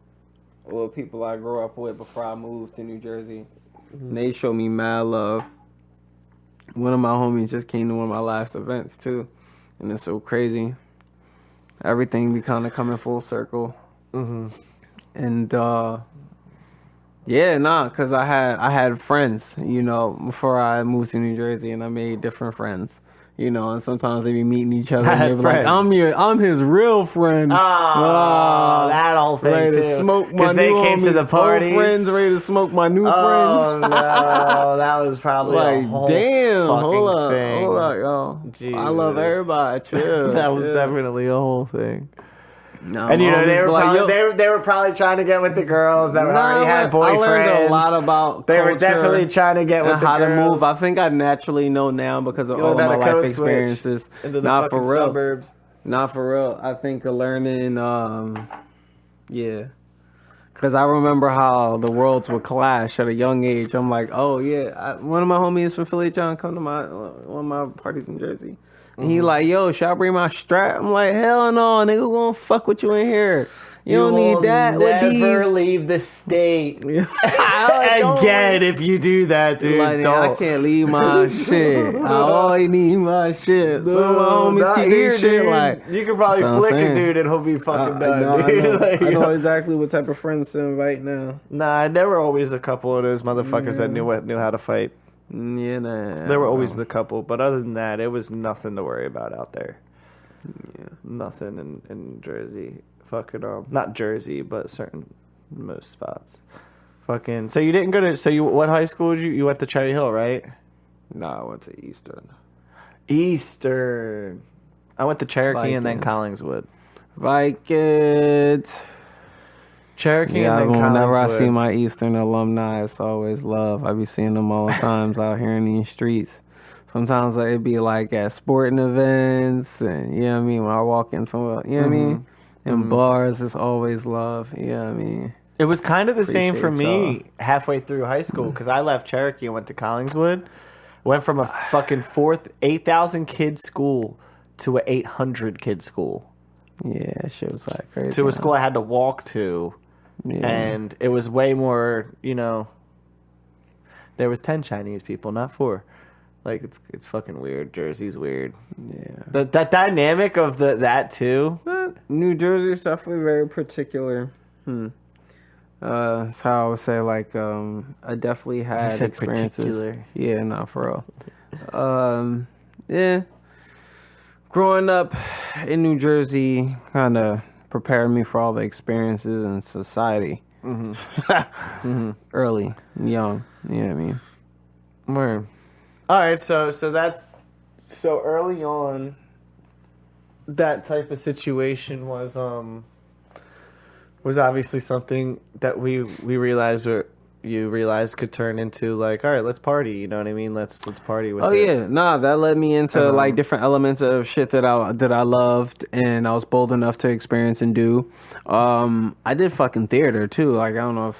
with people I grew up with before I moved to New Jersey. And they show me mad love. One of my homies just came to one of my last events too, and it's so crazy. Everything be kind of coming full circle. And cause I had friends, before I moved to New Jersey, and I made different friends. And sometimes they be meeting each other. And they be like, I'm his real friend. Oh, that whole thing ready too. to smoke my Because they came to the parties. Friends ready to smoke my new friends. Oh no, that was probably like, a whole damn, fucking thing. hold up, yo. Jesus. I love everybody. Chill. That was definitely a whole thing. No, And they were probably trying to get with the girls that already had boyfriends. I learned a lot about They culture were definitely trying to get with the how girls. to move. I think I naturally know now because of all of my life experiences. Into the Not for real. Suburbs. Not for real. I think learning, because I remember how the worlds would clash at a young age. I'm like, oh yeah, one of my homies from Philly trying to come to one of my parties in Jersey. And he like, yo, should I bring my strap? I'm like, hell no, nigga, gonna fuck with you in here. You don't need that. Never leave the state again if you do that, dude. Like, I can't leave my shit. I always need my shit. So my homies keep their shit like. You could probably flick a dude and he'll be fucking done, dude. I know exactly what type of friends to invite now. Nah, there were always a couple of those motherfuckers that knew how to fight. Yeah, there were always the couple, but other than that, it was nothing to worry about out there. Yeah, nothing in Jersey. Fucking not Jersey, but most spots. Fucking. So you didn't go to. So what high school did you? You went to Cherry Hill, right? No, I went to Eastern. Eastern. I went to Cherokee Vikings. and then Collingswood. Vikings. Cherokee and then Collingswood. Whenever I see my Eastern alumni, it's always love. I be seeing them all the times out here in these streets. Sometimes it'd be like at sporting events, and you know what I mean. When I walk in somewhere, you know what I mean. In bars, it's always love. You know what I mean. It was kind of the same for me halfway through high school because I left Cherokee and went to Collingswood. Went from a fucking 8,000 kid school to a 800 kid school. Yeah, shit was like crazy. To a school I had to walk to. Yeah. And it was way more, there was 10 Chinese people, not 4. Like, it's fucking weird. Jersey's weird. Yeah. That dynamic of that too. New Jersey is definitely very particular. That's how I would say, like, I definitely had experiences. Particular. Yeah, not for real. Yeah. Growing up in New Jersey kind of prepared me for all the experiences in society. Early, young. You know what I mean? Word. All right, so that's so early on. That type of situation was obviously something that we realized or you realized could turn into like, all right, let's party. You know what I mean? Let's party with. That led me into like different elements of shit that I loved and I was bold enough to experience and do. I did fucking theater too. Like I don't know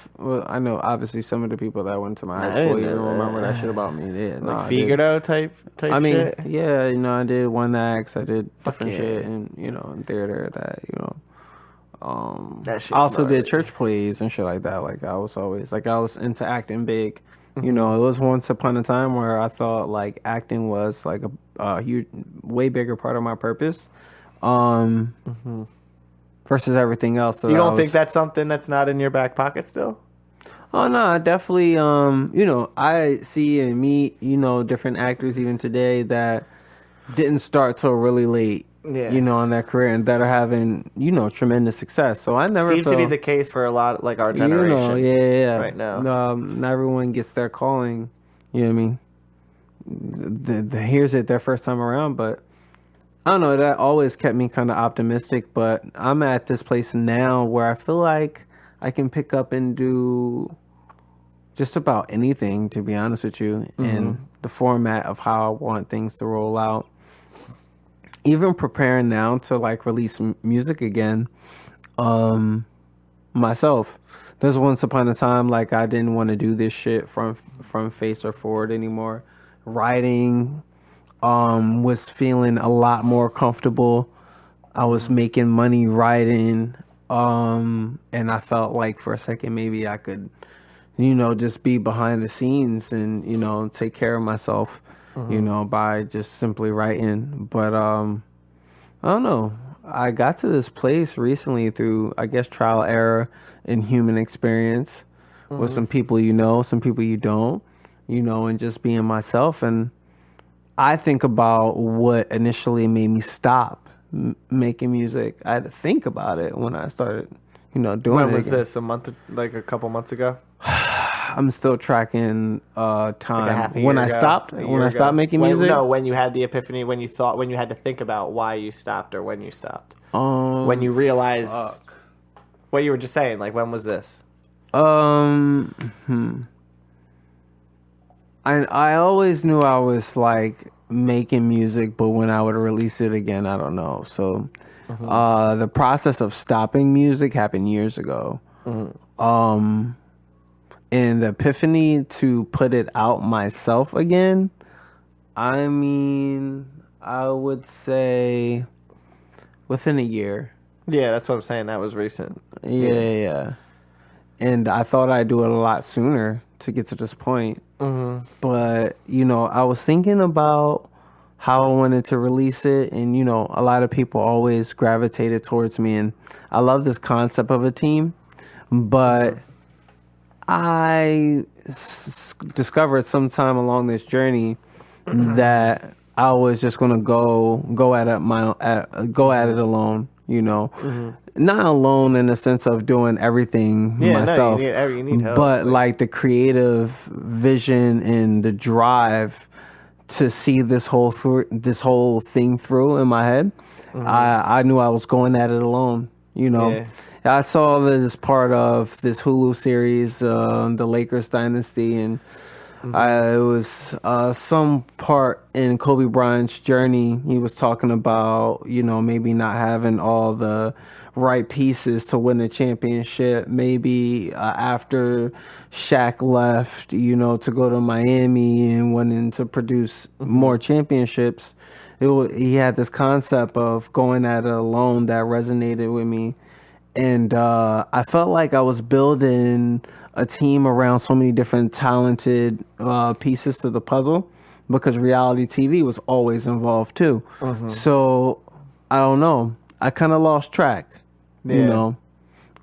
I know obviously some of the people that went to my high school even remember that shit about me. Yeah, like Figaro type. I mean, shit? Yeah, I did one acts. I did different shit and in theater that I also did church plays and shit like that. Like I was into acting big. It was once upon a time where I thought like acting was like a huge, way bigger part of my purpose, versus everything else. You don't think that's something that's not in your back pocket still? Oh no, I definitely. I see and meet different actors even today that didn't start till really late. Yeah. In their career and that are having, tremendous success. So I never seems to be the case for a lot like our generation. Right now. Not everyone gets their calling. You know what I mean? Here's it their first time around, but I don't know. That always kept me kind of optimistic. But I'm at this place now where I feel like I can pick up and do just about anything. To be honest with you, in the format of how I want things to roll out. even preparing now to like release music again, myself. There's once upon a time like I didn't want to do this shit from face or forward anymore. Writing was feeling a lot more comfortable. I was making money writing, and I felt like for a second maybe I could, just be behind the scenes and take care of myself, by just simply writing. But I don't know. I got to this place recently through, I guess, trial, error, and human experience with some people some people you don't, and just being myself. And I think about what initially made me stop making music. I had to think about it when I started, doing it. When was this? A couple months ago? I'm still tracking time. Like a half a year when ago, I stopped making music. No, when you had the epiphany, when you had to think about why you stopped or when you stopped. When you realized what you were just saying, like when was this? I always knew I was like making music, but when I would release it again, I don't know. So the process of stopping music happened years ago. And the epiphany to put it out myself again, I mean, I would say within a year. Yeah, that's what I'm saying. That was recent. Yeah. And I thought I'd do it a lot sooner to get to this point. But, I was thinking about how I wanted to release it. And, a lot of people always gravitated towards me. And I love this concept of a team. But I discovered sometime along this journey that I was just gonna go at it alone. Not alone in the sense of doing everything myself, you need help, but like the creative vision and the drive to see this whole thing through in my head. I knew I was going at it alone. Yeah. I saw this part of this Hulu series, the Lakers dynasty, and it was some part in Kobe Bryant's journey. He was talking about, maybe not having all the right pieces to win a championship. Maybe after Shaq left, to go to Miami and wanting to produce more championships. He had this concept of going at it alone that resonated with me. And I felt like I was building a team around so many different talented pieces to the puzzle, because reality TV was always involved too. So I don't know. I kind of lost track,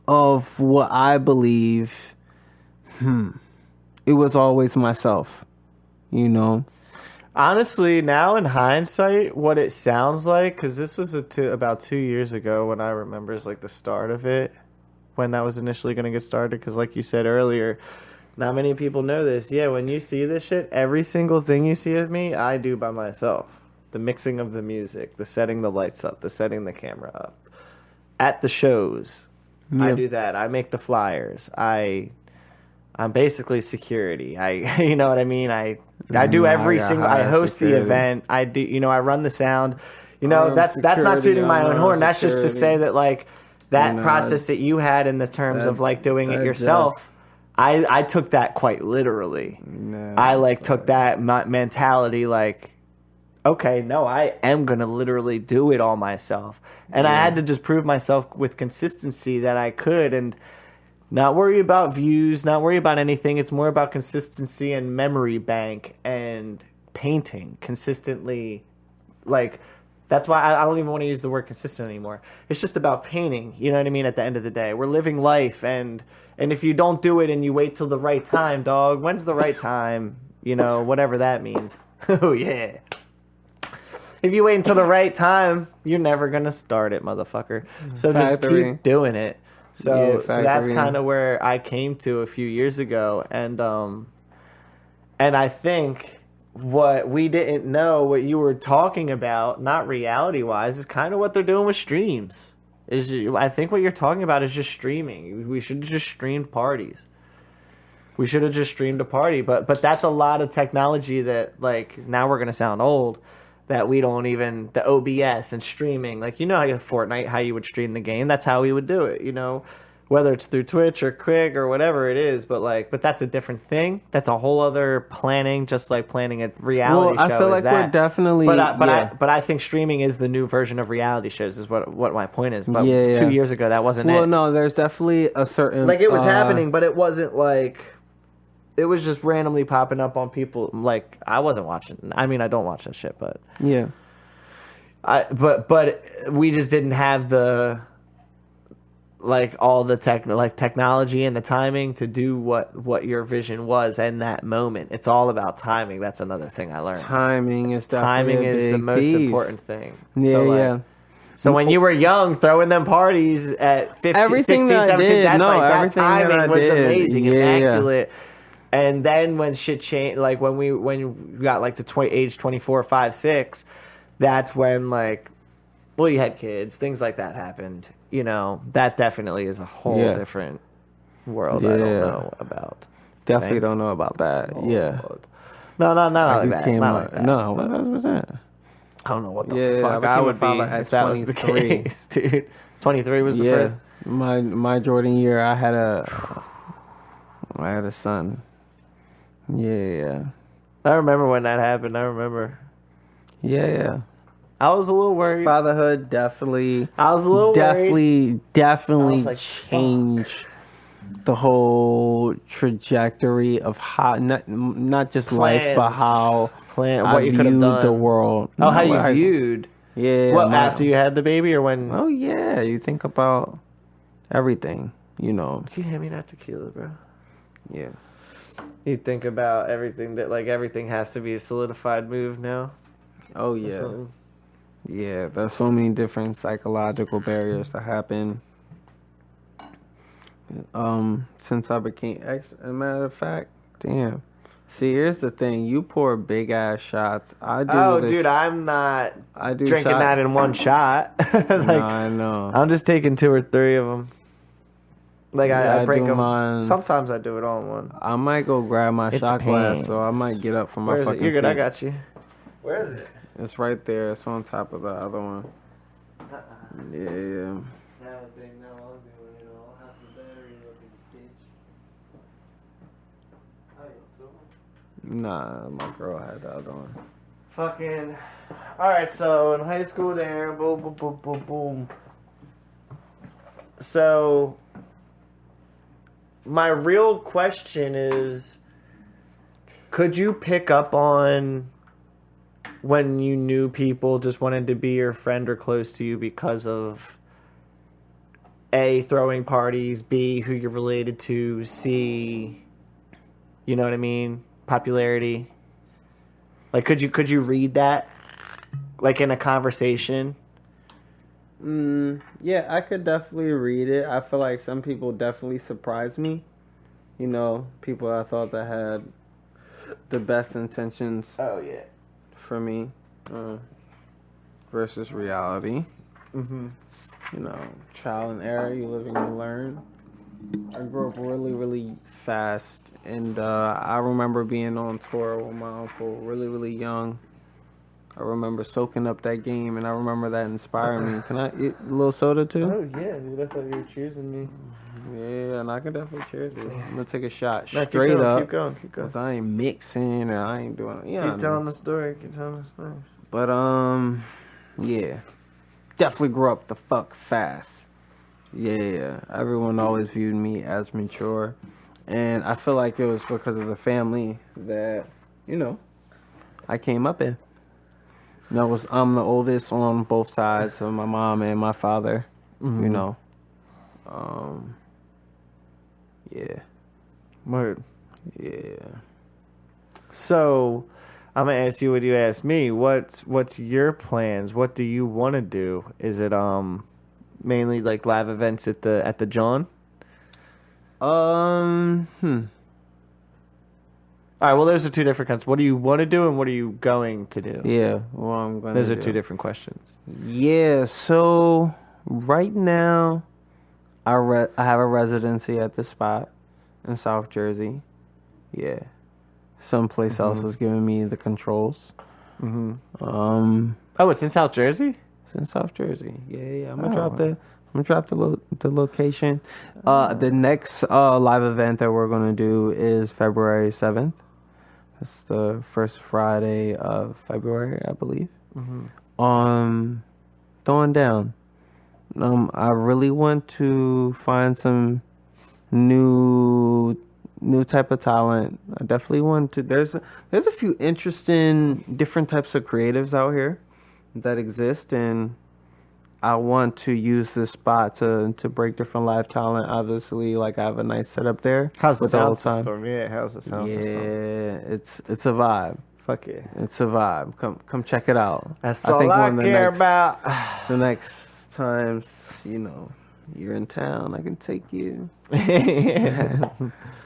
of what I believe. It was always myself, Honestly, now in hindsight, what it sounds like, because this was about 2 years ago when I remember is like the start of it, when that was initially going to get started. Because like you said earlier, not many people know this. Yeah, when you see this shit, every single thing you see of me, I do by myself. The mixing of the music, the setting the lights up, the setting the camera up. At the shows, I do that. I make the flyers. I'm basically security. You know what I mean? I do every single. I host the event. I do. I run the sound. That's not tooting my own horn. That's just to say that like that process that you had in the terms of like doing it yourself. I took that quite literally. I took that mentality like, okay, no, I am gonna literally do it all myself, and I had to just prove myself with consistency that I could and. Not worry about views, not worry about anything. It's more about consistency and memory bank and painting consistently. Like, that's why I don't even want to use the word consistent anymore. It's just about painting, you know what I mean, at the end of the day. We're living life, and if you don't do it and you wait till the right time, dog, when's the right time? Whatever that means. Oh, yeah. If you wait until the right time, you're never going to start it, motherfucker. So just keep doing it. So that's kind of where I came to a few years ago, and I think what we didn't know, what you were talking about, not reality wise, is kind of what they're doing with streams. I think what you're talking about is just streaming. We should have just streamed parties. We should have just streamed a party, but that's a lot of technology that like now we're gonna sound old. that we don't even, the OBS and streaming. Like, you know how you have Fortnite, how you would stream the game? That's how we would do it, you know? Whether it's through Twitch or Crig or whatever it is, but that's a different thing. That's a whole other planning, just like planning a reality show. I feel like we're definitely. But I think streaming is the new version of reality shows. Is what my point is. But 2 years ago, that wasn't it. Well, no, there's definitely a certain like it was happening, but it wasn't like it was just randomly popping up on people. Like I wasn't watching. I mean, I don't watch that shit, but yeah. But we just didn't have the. Like all the technology and the timing to do what your vision was in that moment. It's all about timing. That's another thing I learned. Timing is the most important thing. Yeah, So when you were young, throwing them parties at 15, 16, 17, that timing was amazing, immaculate. And then when shit changed, like when we got like to age 24, 5, 6, that's when like, well, you had kids, things like that happened. You know, that definitely is a whole different world I don't know about. Definitely don't know about that. Oh, yeah. No, not like that. Not like that. No, what was that? I don't know what the fuck I would be if that was the case, dude. 23 was the first. My Jordan year, I had a son. Yeah. I remember when that happened. I remember. Yeah. I was a little worried. Fatherhood definitely. I was a little worried. Definitely like, changed the whole trajectory of how not just plans, life, but how what you could have done, the world. Oh, how you viewed. Yeah. Well, after you had the baby or when? Oh yeah, you think about everything. You know. Can you hand me that tequila, bro? Yeah. You think about everything that like everything has to be a solidified move now. Oh yeah. Yeah, there's so many different psychological barriers that happen. Since I became as a matter of fact, damn. See, here's the thing: you pour big ass shots. I do. Oh, dude, I'm not. I do drinking that in one shot. Like, no, I know. I'm just taking 2 or 3 of them. Like I break them. Mine. Sometimes I do it all in one. I might go grab my shot glass, so I might get up from my fucking seat. You're good. I got you. Where is it? It's right there. It's on top of the other one. Yeah. Nah, my girl had the other one. Fucking. Alright, so in high school there, boom, boom, boom, boom, boom. So, my real question is, could you pick up on when you knew people just wanted to be your friend or close to you because of A, throwing parties, B, who you're related to, C, you know what I mean, popularity? Like, could you read that, like, in a conversation? Yeah, I could definitely read it. I feel like some people definitely surprised me. You know, people I thought that had the best intentions. Oh, yeah. For me, versus reality. Mm-hmm. You know, trial and error, you live and you learn. I grew up really, really fast, and I remember being on tour with my uncle really, really young. I remember soaking up that game, and I remember that inspired me. Can I eat a little soda too? Oh, yeah, dude, I thought you were cheersing me. Yeah, and I can definitely cheers you. I'm going to take a shot No, straight up. Keep going. Because I ain't mixing, or I ain't doing... Keep telling the story. But, yeah. Definitely grew up the fuck fast. Yeah, everyone always viewed me as mature. And I feel like it was because of the family that, you know, I came up in. You know, I'm the oldest on both sides of my mom and my father, you know. Yeah. Word. Yeah. So, I'm gonna ask you what you asked me. What's your plans? What do you want to do? Is it mainly like live events at the John? All right. Well, those are 2 different kinds. What do you want to do, and what are you going to do? Yeah. Well, I'm going. Those are 2 different questions. Yeah. So right now, I have a residency at the spot in South Jersey. Yeah. Someplace else is giving me the controls. Oh, it's in South Jersey? It's in South Jersey. Yeah. I'm gonna drop the location. The next live event that we're gonna do is February 7th. It's the first Friday of February, I believe. Throwing down. I really want to find some new type of talent. I definitely want to. There's a few interesting different types of creatives out here that exist, and I want to use this spot to break different live talent. Obviously, like I have a nice setup there. How's the sound system? Yeah, how's the sound system? Yeah, it's a vibe. Fuck yeah, it's a vibe. Come check it out. That's all I care about. The next times, you're in town, I can take you.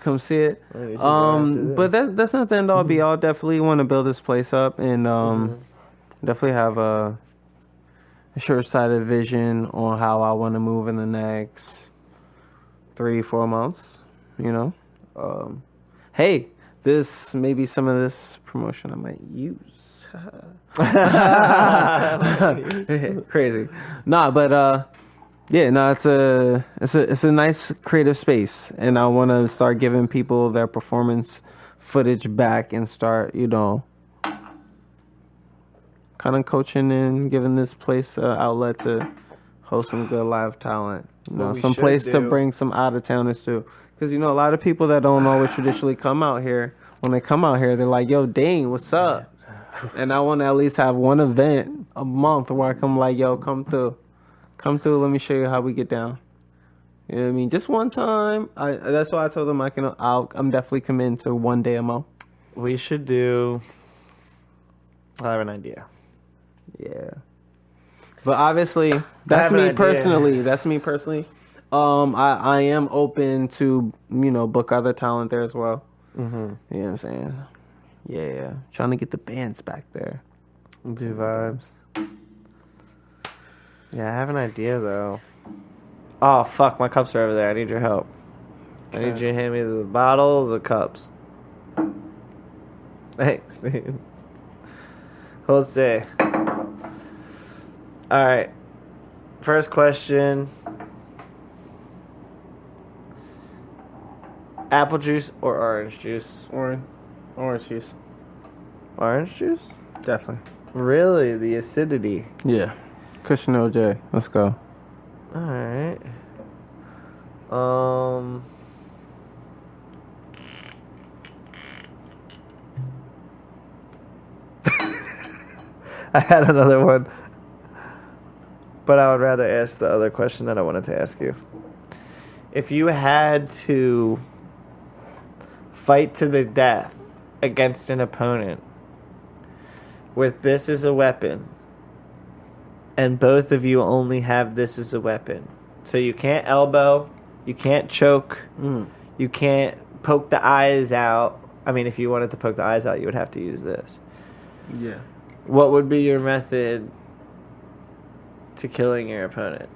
Come see it. But that's not the end all be all. Definitely want to build this place up, and definitely have a short-sighted vision on how I want to move in the next 3-4 months. Hey, this maybe some of this promotion I might use. Crazy. Nah, but it's a nice creative space, and I want to start giving people their performance footage back and start, kind of coaching and giving this place an outlet to host some good live talent. Some place to bring some out of towners to, because a lot of people that don't always traditionally come out here. When they come out here, they're like, "Yo, Dane, what's up?" And I want to at least have one event a month where I come like, "Yo, come through, let me show you how we get down." You know what I mean? Just one time. That's why I told them I'm definitely committing to one day a month. We should do. I have an idea. Yeah, but obviously that's me personally. I am open to book other talent there as well. You know what I'm saying? Yeah, trying to get the bands back there. Do vibes. Yeah, I have an idea though. Oh fuck, my cups are over there. I need your help. Okay. I need you to hand me the bottle, the cups. Thanks, dude. Jose. All right. First question. Apple juice or orange juice? Orange juice. Orange juice? Definitely. Really? The acidity? Yeah. Cushion OJ. Let's go. All right. I had another one, but I would rather ask the other question that I wanted to ask you. If you had to fight to the death against an opponent with this as a weapon, and both of you only have this as a weapon, so you can't elbow, you can't choke, you can't poke the eyes out. I mean, if you wanted to poke the eyes out, you would have to use this. Yeah. What would be your method to killing your opponent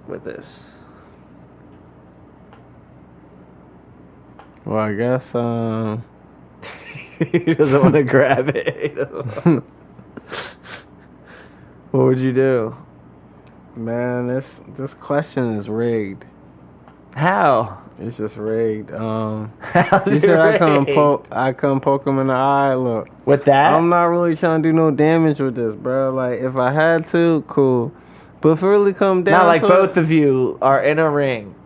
with this? Well, I guess he doesn't want to grab it. What would you do? Man, this question is rigged. How? It's just rigged. How's you it said rigged? I come poke him in the eye. Look, with that, I'm not really trying to do no damage with this, bro. Like, if I had to, cool. But if it really come down, not like both of you are in a ring.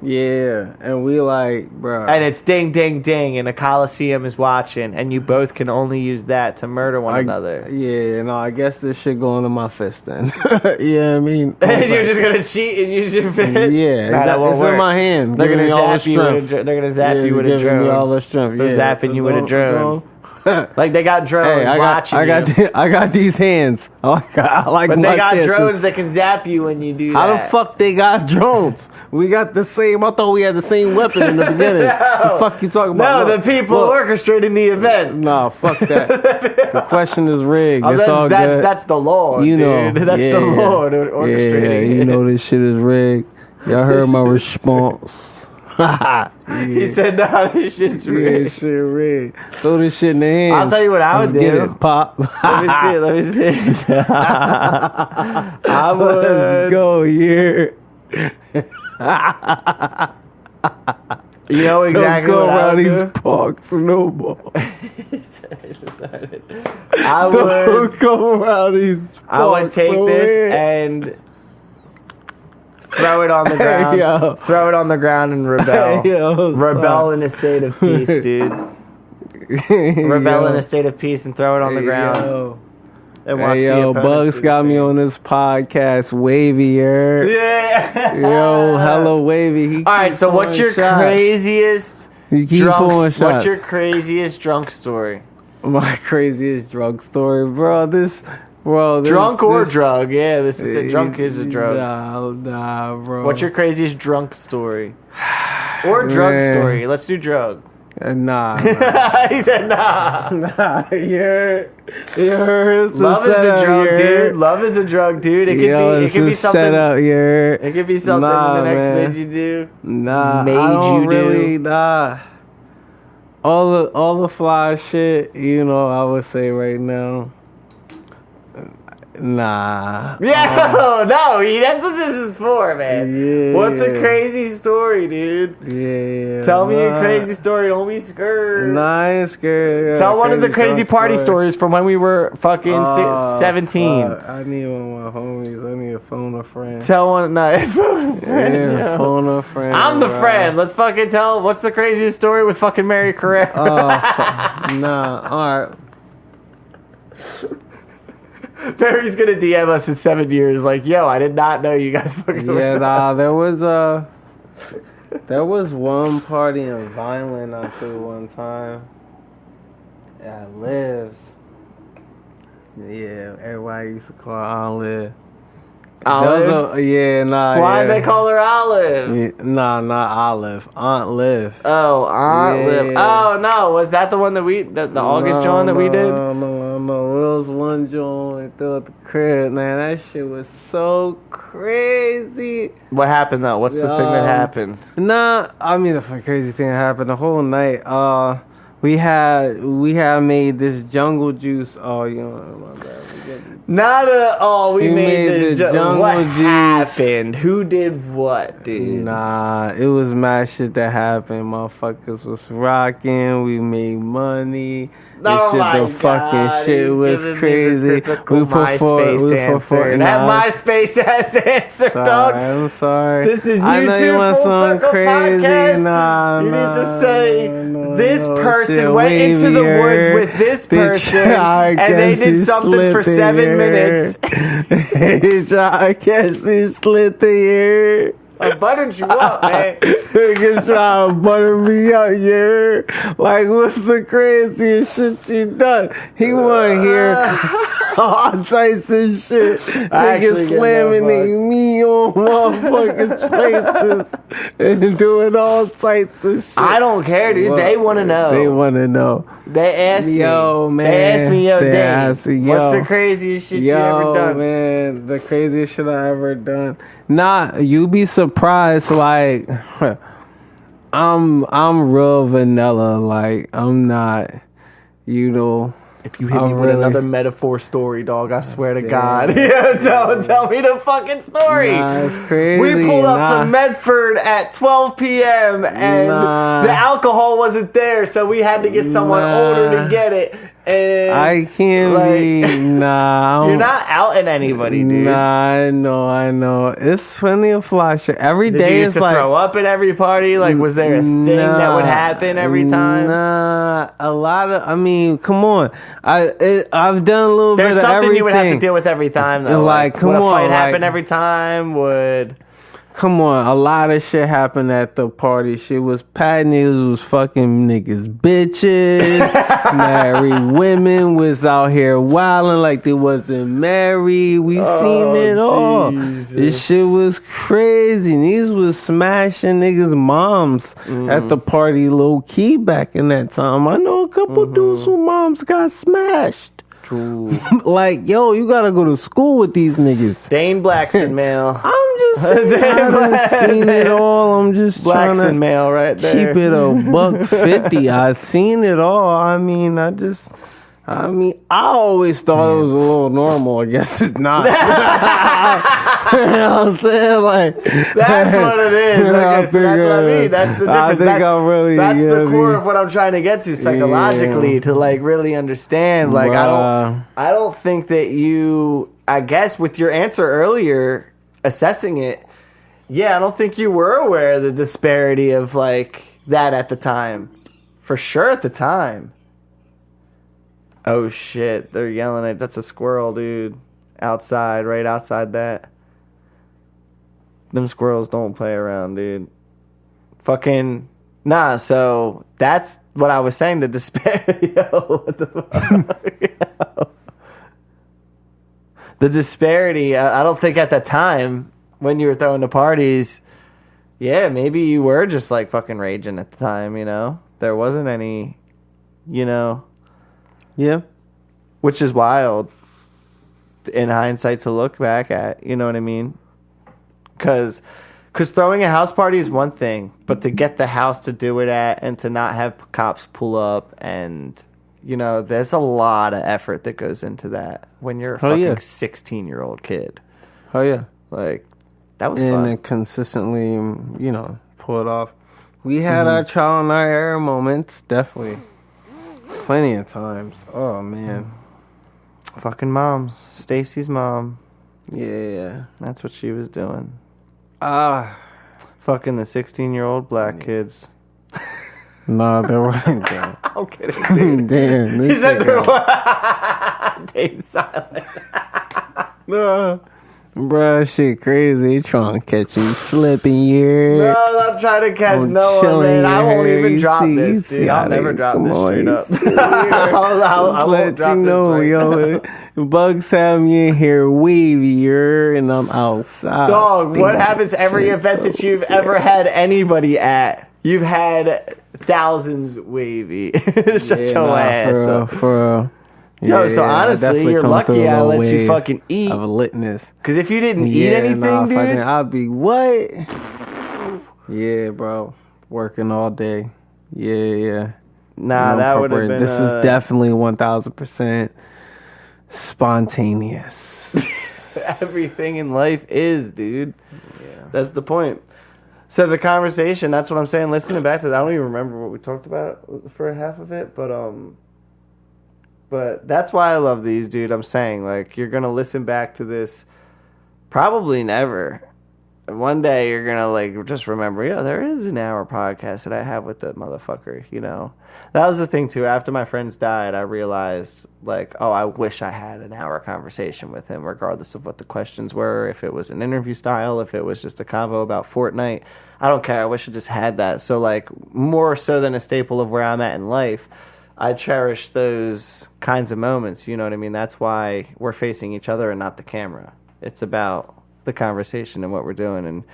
Yeah, and we like, bro. And it's ding, ding, ding, and the Coliseum is watching, and you both can only use that to murder one another. Yeah, no, I guess this shit going to my fist then. Yeah, I mean. And you're just going to cheat and use your fist? Yeah, nah, it's in my hand. They're going to zap you with a drone. Me all the strength. They're zapping you with a drone. Like they got drones watching you. I got these hands. I like. But they got drones that can zap you when you do that. How the fuck they got drones? We got the same. I thought we had the same weapon in the beginning. The fuck you talking about? No, the people orchestrating the event. No, fuck that. The question is rigged. It's all good. That's the Lord, dude. That's the Lord orchestrating. Yeah, you know this shit is rigged. Y'all heard my response. He said, "Nah, this shit's rigged." Yeah, shit rigged. Throw this shit in the hands. I'll tell you what I would do. Get it, pop. Let me see. I would. Let's go, yeah. You know exactly Don't go what I around would these do? parks no more. I would. Don't go around these parks. I would take this and throw it on the ground. Yo. Throw it on the ground and rebel. Yo, Rebel in a state of peace, dude. Rebel in a state of peace and throw it on the ground. Yo. And watch Hey, the yo, opponent Bugs do the got me same. on this podcast, Wavier. Yeah. Yo, hello, Wavy. He All right. keeps So, what's pulling your shots. craziest He keep pulling drunk? shots. What's your craziest drunk story? My craziest drug story, bro. This. Drunk or drug? Yeah, this is a drunk is a drug. Nah, bro. What's your craziest drunk story? Or drug Man. story? Let's do drug. Nah. He said nah. Nah, you're Love is a drug, dude. Love is a drug, dude. It could be something. Set up, It could be something Nah, the next man. made you do. Nah, Made I don't you really, do. nah. All the fly shit, you know, I would say right now. Nah. Yeah, no, that's what this is for, man. Yeah. What's a crazy story, dude? Yeah. Tell me a crazy story. Don't be scared. Nah, I ain't scared. Tell one of the crazy drunk party story. stories from when we were fucking 17. Fuck. I need one of my homies. I need to phone a friend. Tell one, no, phone a friend. Yeah, yo. phone a friend. I'm the bro. friend. Let's fucking tell. What's the craziest story with fucking Mary Carrera? Oh, fuck. Nah, alright. Mary's gonna DM us in 7 years, like, yo, I did not know you guys fucking. Yeah, nah, there was one party in Vineland I threw one time. At Lives. Yeah, everybody used to call her Olive. Olive. Yeah, nah. Why yeah. they call her Olive? Yeah, nah, not Olive. Aunt Liv. Oh, Aunt Yeah. Liv. Oh no, was that the one that the August John that we did? No. It was one joint through at the crib, man. That shit was so crazy. What happened though? What's the thing that happened? Nah, I mean the crazy thing that happened the whole night. We had made this jungle juice. Oh, you know, my bad. We We made this. the jungle What juice. happened? Who did what, dude? Nah, it was mad shit that happened. Motherfuckers was rocking. We made money. Oh my The fucking God, shit he's was giving me crazy. the typical MySpace answer. That MySpace ass answer, dog. I'm sorry. This is I know you YouTube want Full something Circle crazy. Podcast. Nah, You need nah, to say, no, this no, person shit went into the wavier. woods with this person, and they guess did you something slit for the 7 ear. minutes. I guess you slit the ear. I buttered you up, man. Nigga try to butter me up, yeah. Like, what's the craziest shit you done? He wasn't here. All types of shit. I actually Nigga get slamming no they me on motherfuckers' faces and doing all types of shit. I don't care, dude. They want to know. They want to know. They asked me. Yo, man. They asked me, yo, They Dane, asked me, what's yo. the craziest shit you Yo, ever done? man, the craziest shit I ever done. Nah, you be surprised. Like, I'm real vanilla. Like, I'm not, you know. If you hit me I'm with really- another metaphor story, dog, I swear to Damn. God. Yeah, tell me the fucking story. Nah, it's crazy. We pulled up Nah. to Medford at 12 p.m. and Nah. the alcohol wasn't there, so we had to get someone Nah. older to get it. And I can't be. Nah, You're not outing anybody, dude. Nah, I know. It's plenty of fly shit. Every Did day you used it's to like. throw up at every party? Like, was there a thing that would happen every time? Nah, a lot of. I mean, come on. I've done a little There's bit of something everything. you would have to deal with every time, though. Like, come would a fight on, happen like- every time? Would Come on, a lot of shit happened at the party. Shit was packed. Niggas was fucking niggas bitches. Married women was out here wilding like they wasn't married. We seen it all. Jesus. This shit was crazy. Niggas was smashing niggas' moms at the party low key back in that time. I know a couple dudes whose moms got smashed. true. Like, yo, you gotta go to school with these niggas. Dane Blackson mail. I'm just saying, I've seen it all. I'm just trying to Blackson mail right there. keep it $150. I've seen it all. I mean, I always thought it was a little normal. I guess it's not. You know what I'm saying? Like, that's what it is. That's what I mean. That's the difference. I think that's the core of what I'm trying to get to psychologically, to like really understand. Like, I don't think that you, I guess with your answer earlier, assessing it, yeah, I don't think you were aware of the disparity of like that at the time. For sure at the time. Oh shit, they're yelling at, that's a squirrel, dude. Outside, right outside that. Them squirrels don't play around, dude. Fucking, nah, so that's what I was saying, the disparity. Yo, what the fuck? Yo. The disparity, I don't think at the time, when you were throwing the parties, yeah, maybe you were just like fucking raging at the time, you know? There wasn't any, you know... Yeah. Which is wild in hindsight to look back at, you know what I mean? Because throwing a house party is one thing, but to get the house to do it at and to not have cops pull up and, you know, there's a lot of effort that goes into that when you're a fucking 16-year-old kid. Oh, yeah. Like, that was fun. fun. And consistently, you know, pull it off. We had our trial and our error moments, definitely. Plenty of times. Oh, man. Fucking moms. Stacy's mom. Yeah. That's what she was doing. Fucking the 16-year-old black kids. No, there weren't. I'm kidding, dude. Damn. He said there were. Dave's silent. No. Bruh, shit crazy. Trying to catch you slipping here. No, I'm not trying to catch no one, man. I won't even drop this, dude. I'll never drop this straight up. I won't drop this yo. Bugs have me in here wavier, and I'm outside. Dog, what happens every event that you've ever had anybody at? You've had thousands wavy. Shut your ass up. For real. Yo, so honestly, you're lucky I let you fucking eat. Of a litness. Because if you didn't eat anything, dude. I'd be, what? Yeah, bro. Working all day. Yeah. Nah, that would have been... This is definitely 1,000% spontaneous. Everything in life is, dude. Yeah. That's the point. So the conversation, that's what I'm saying. Listening back to that, I don't even remember what we talked about for half of it, But that's why I love these, dude. I'm saying, like, you're going to listen back to this probably never. And one day you're going to, like, just remember, yeah, there is an hour podcast that I have with that motherfucker, you know. That was the thing, too. After my friends died, I realized, like, oh, I wish I had an hour conversation with him, regardless of what the questions were, if it was an interview style, if it was just a convo about Fortnite. I don't care. I wish I just had that. So, like, more so than a staple of where I'm at in life, I cherish those kinds of moments, you know what I mean? That's why we're facing each other and not the camera. It's about the conversation and what we're doing. And,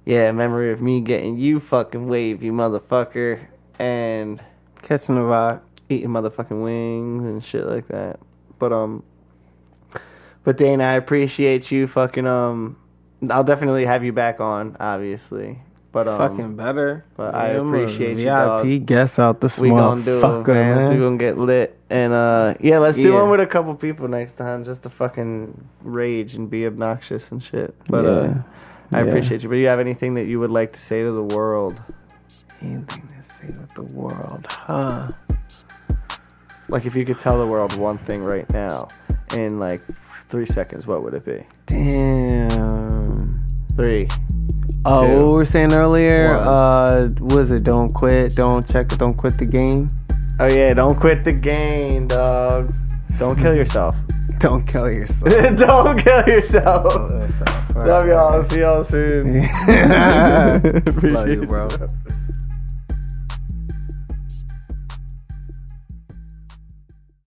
yeah, memory of me getting you fucking wavy, motherfucker, and catching the vibe, eating motherfucking wings and shit like that. But Dane, I appreciate you fucking, I'll definitely have you back on, obviously. But, fucking better. But I appreciate you, VIP guest out this we gonna do it, man. So we gonna get lit. And, yeah, let's do one with a couple people next time just to fucking rage and be obnoxious and shit. But, I appreciate you. But do you have anything that you would like to say to the world? Anything to say to the world, huh? Like, if you could tell the world one thing right now in, like, 3 seconds, what would it be? Damn. 3. Oh, 2, what we were saying earlier, 1. Was it don't quit, don't quit the game? Oh, yeah, don't quit the game, dog. Don't kill yourself. Don't kill yourself. Don't kill yourself. Love y'all. See y'all soon. Love you, bro.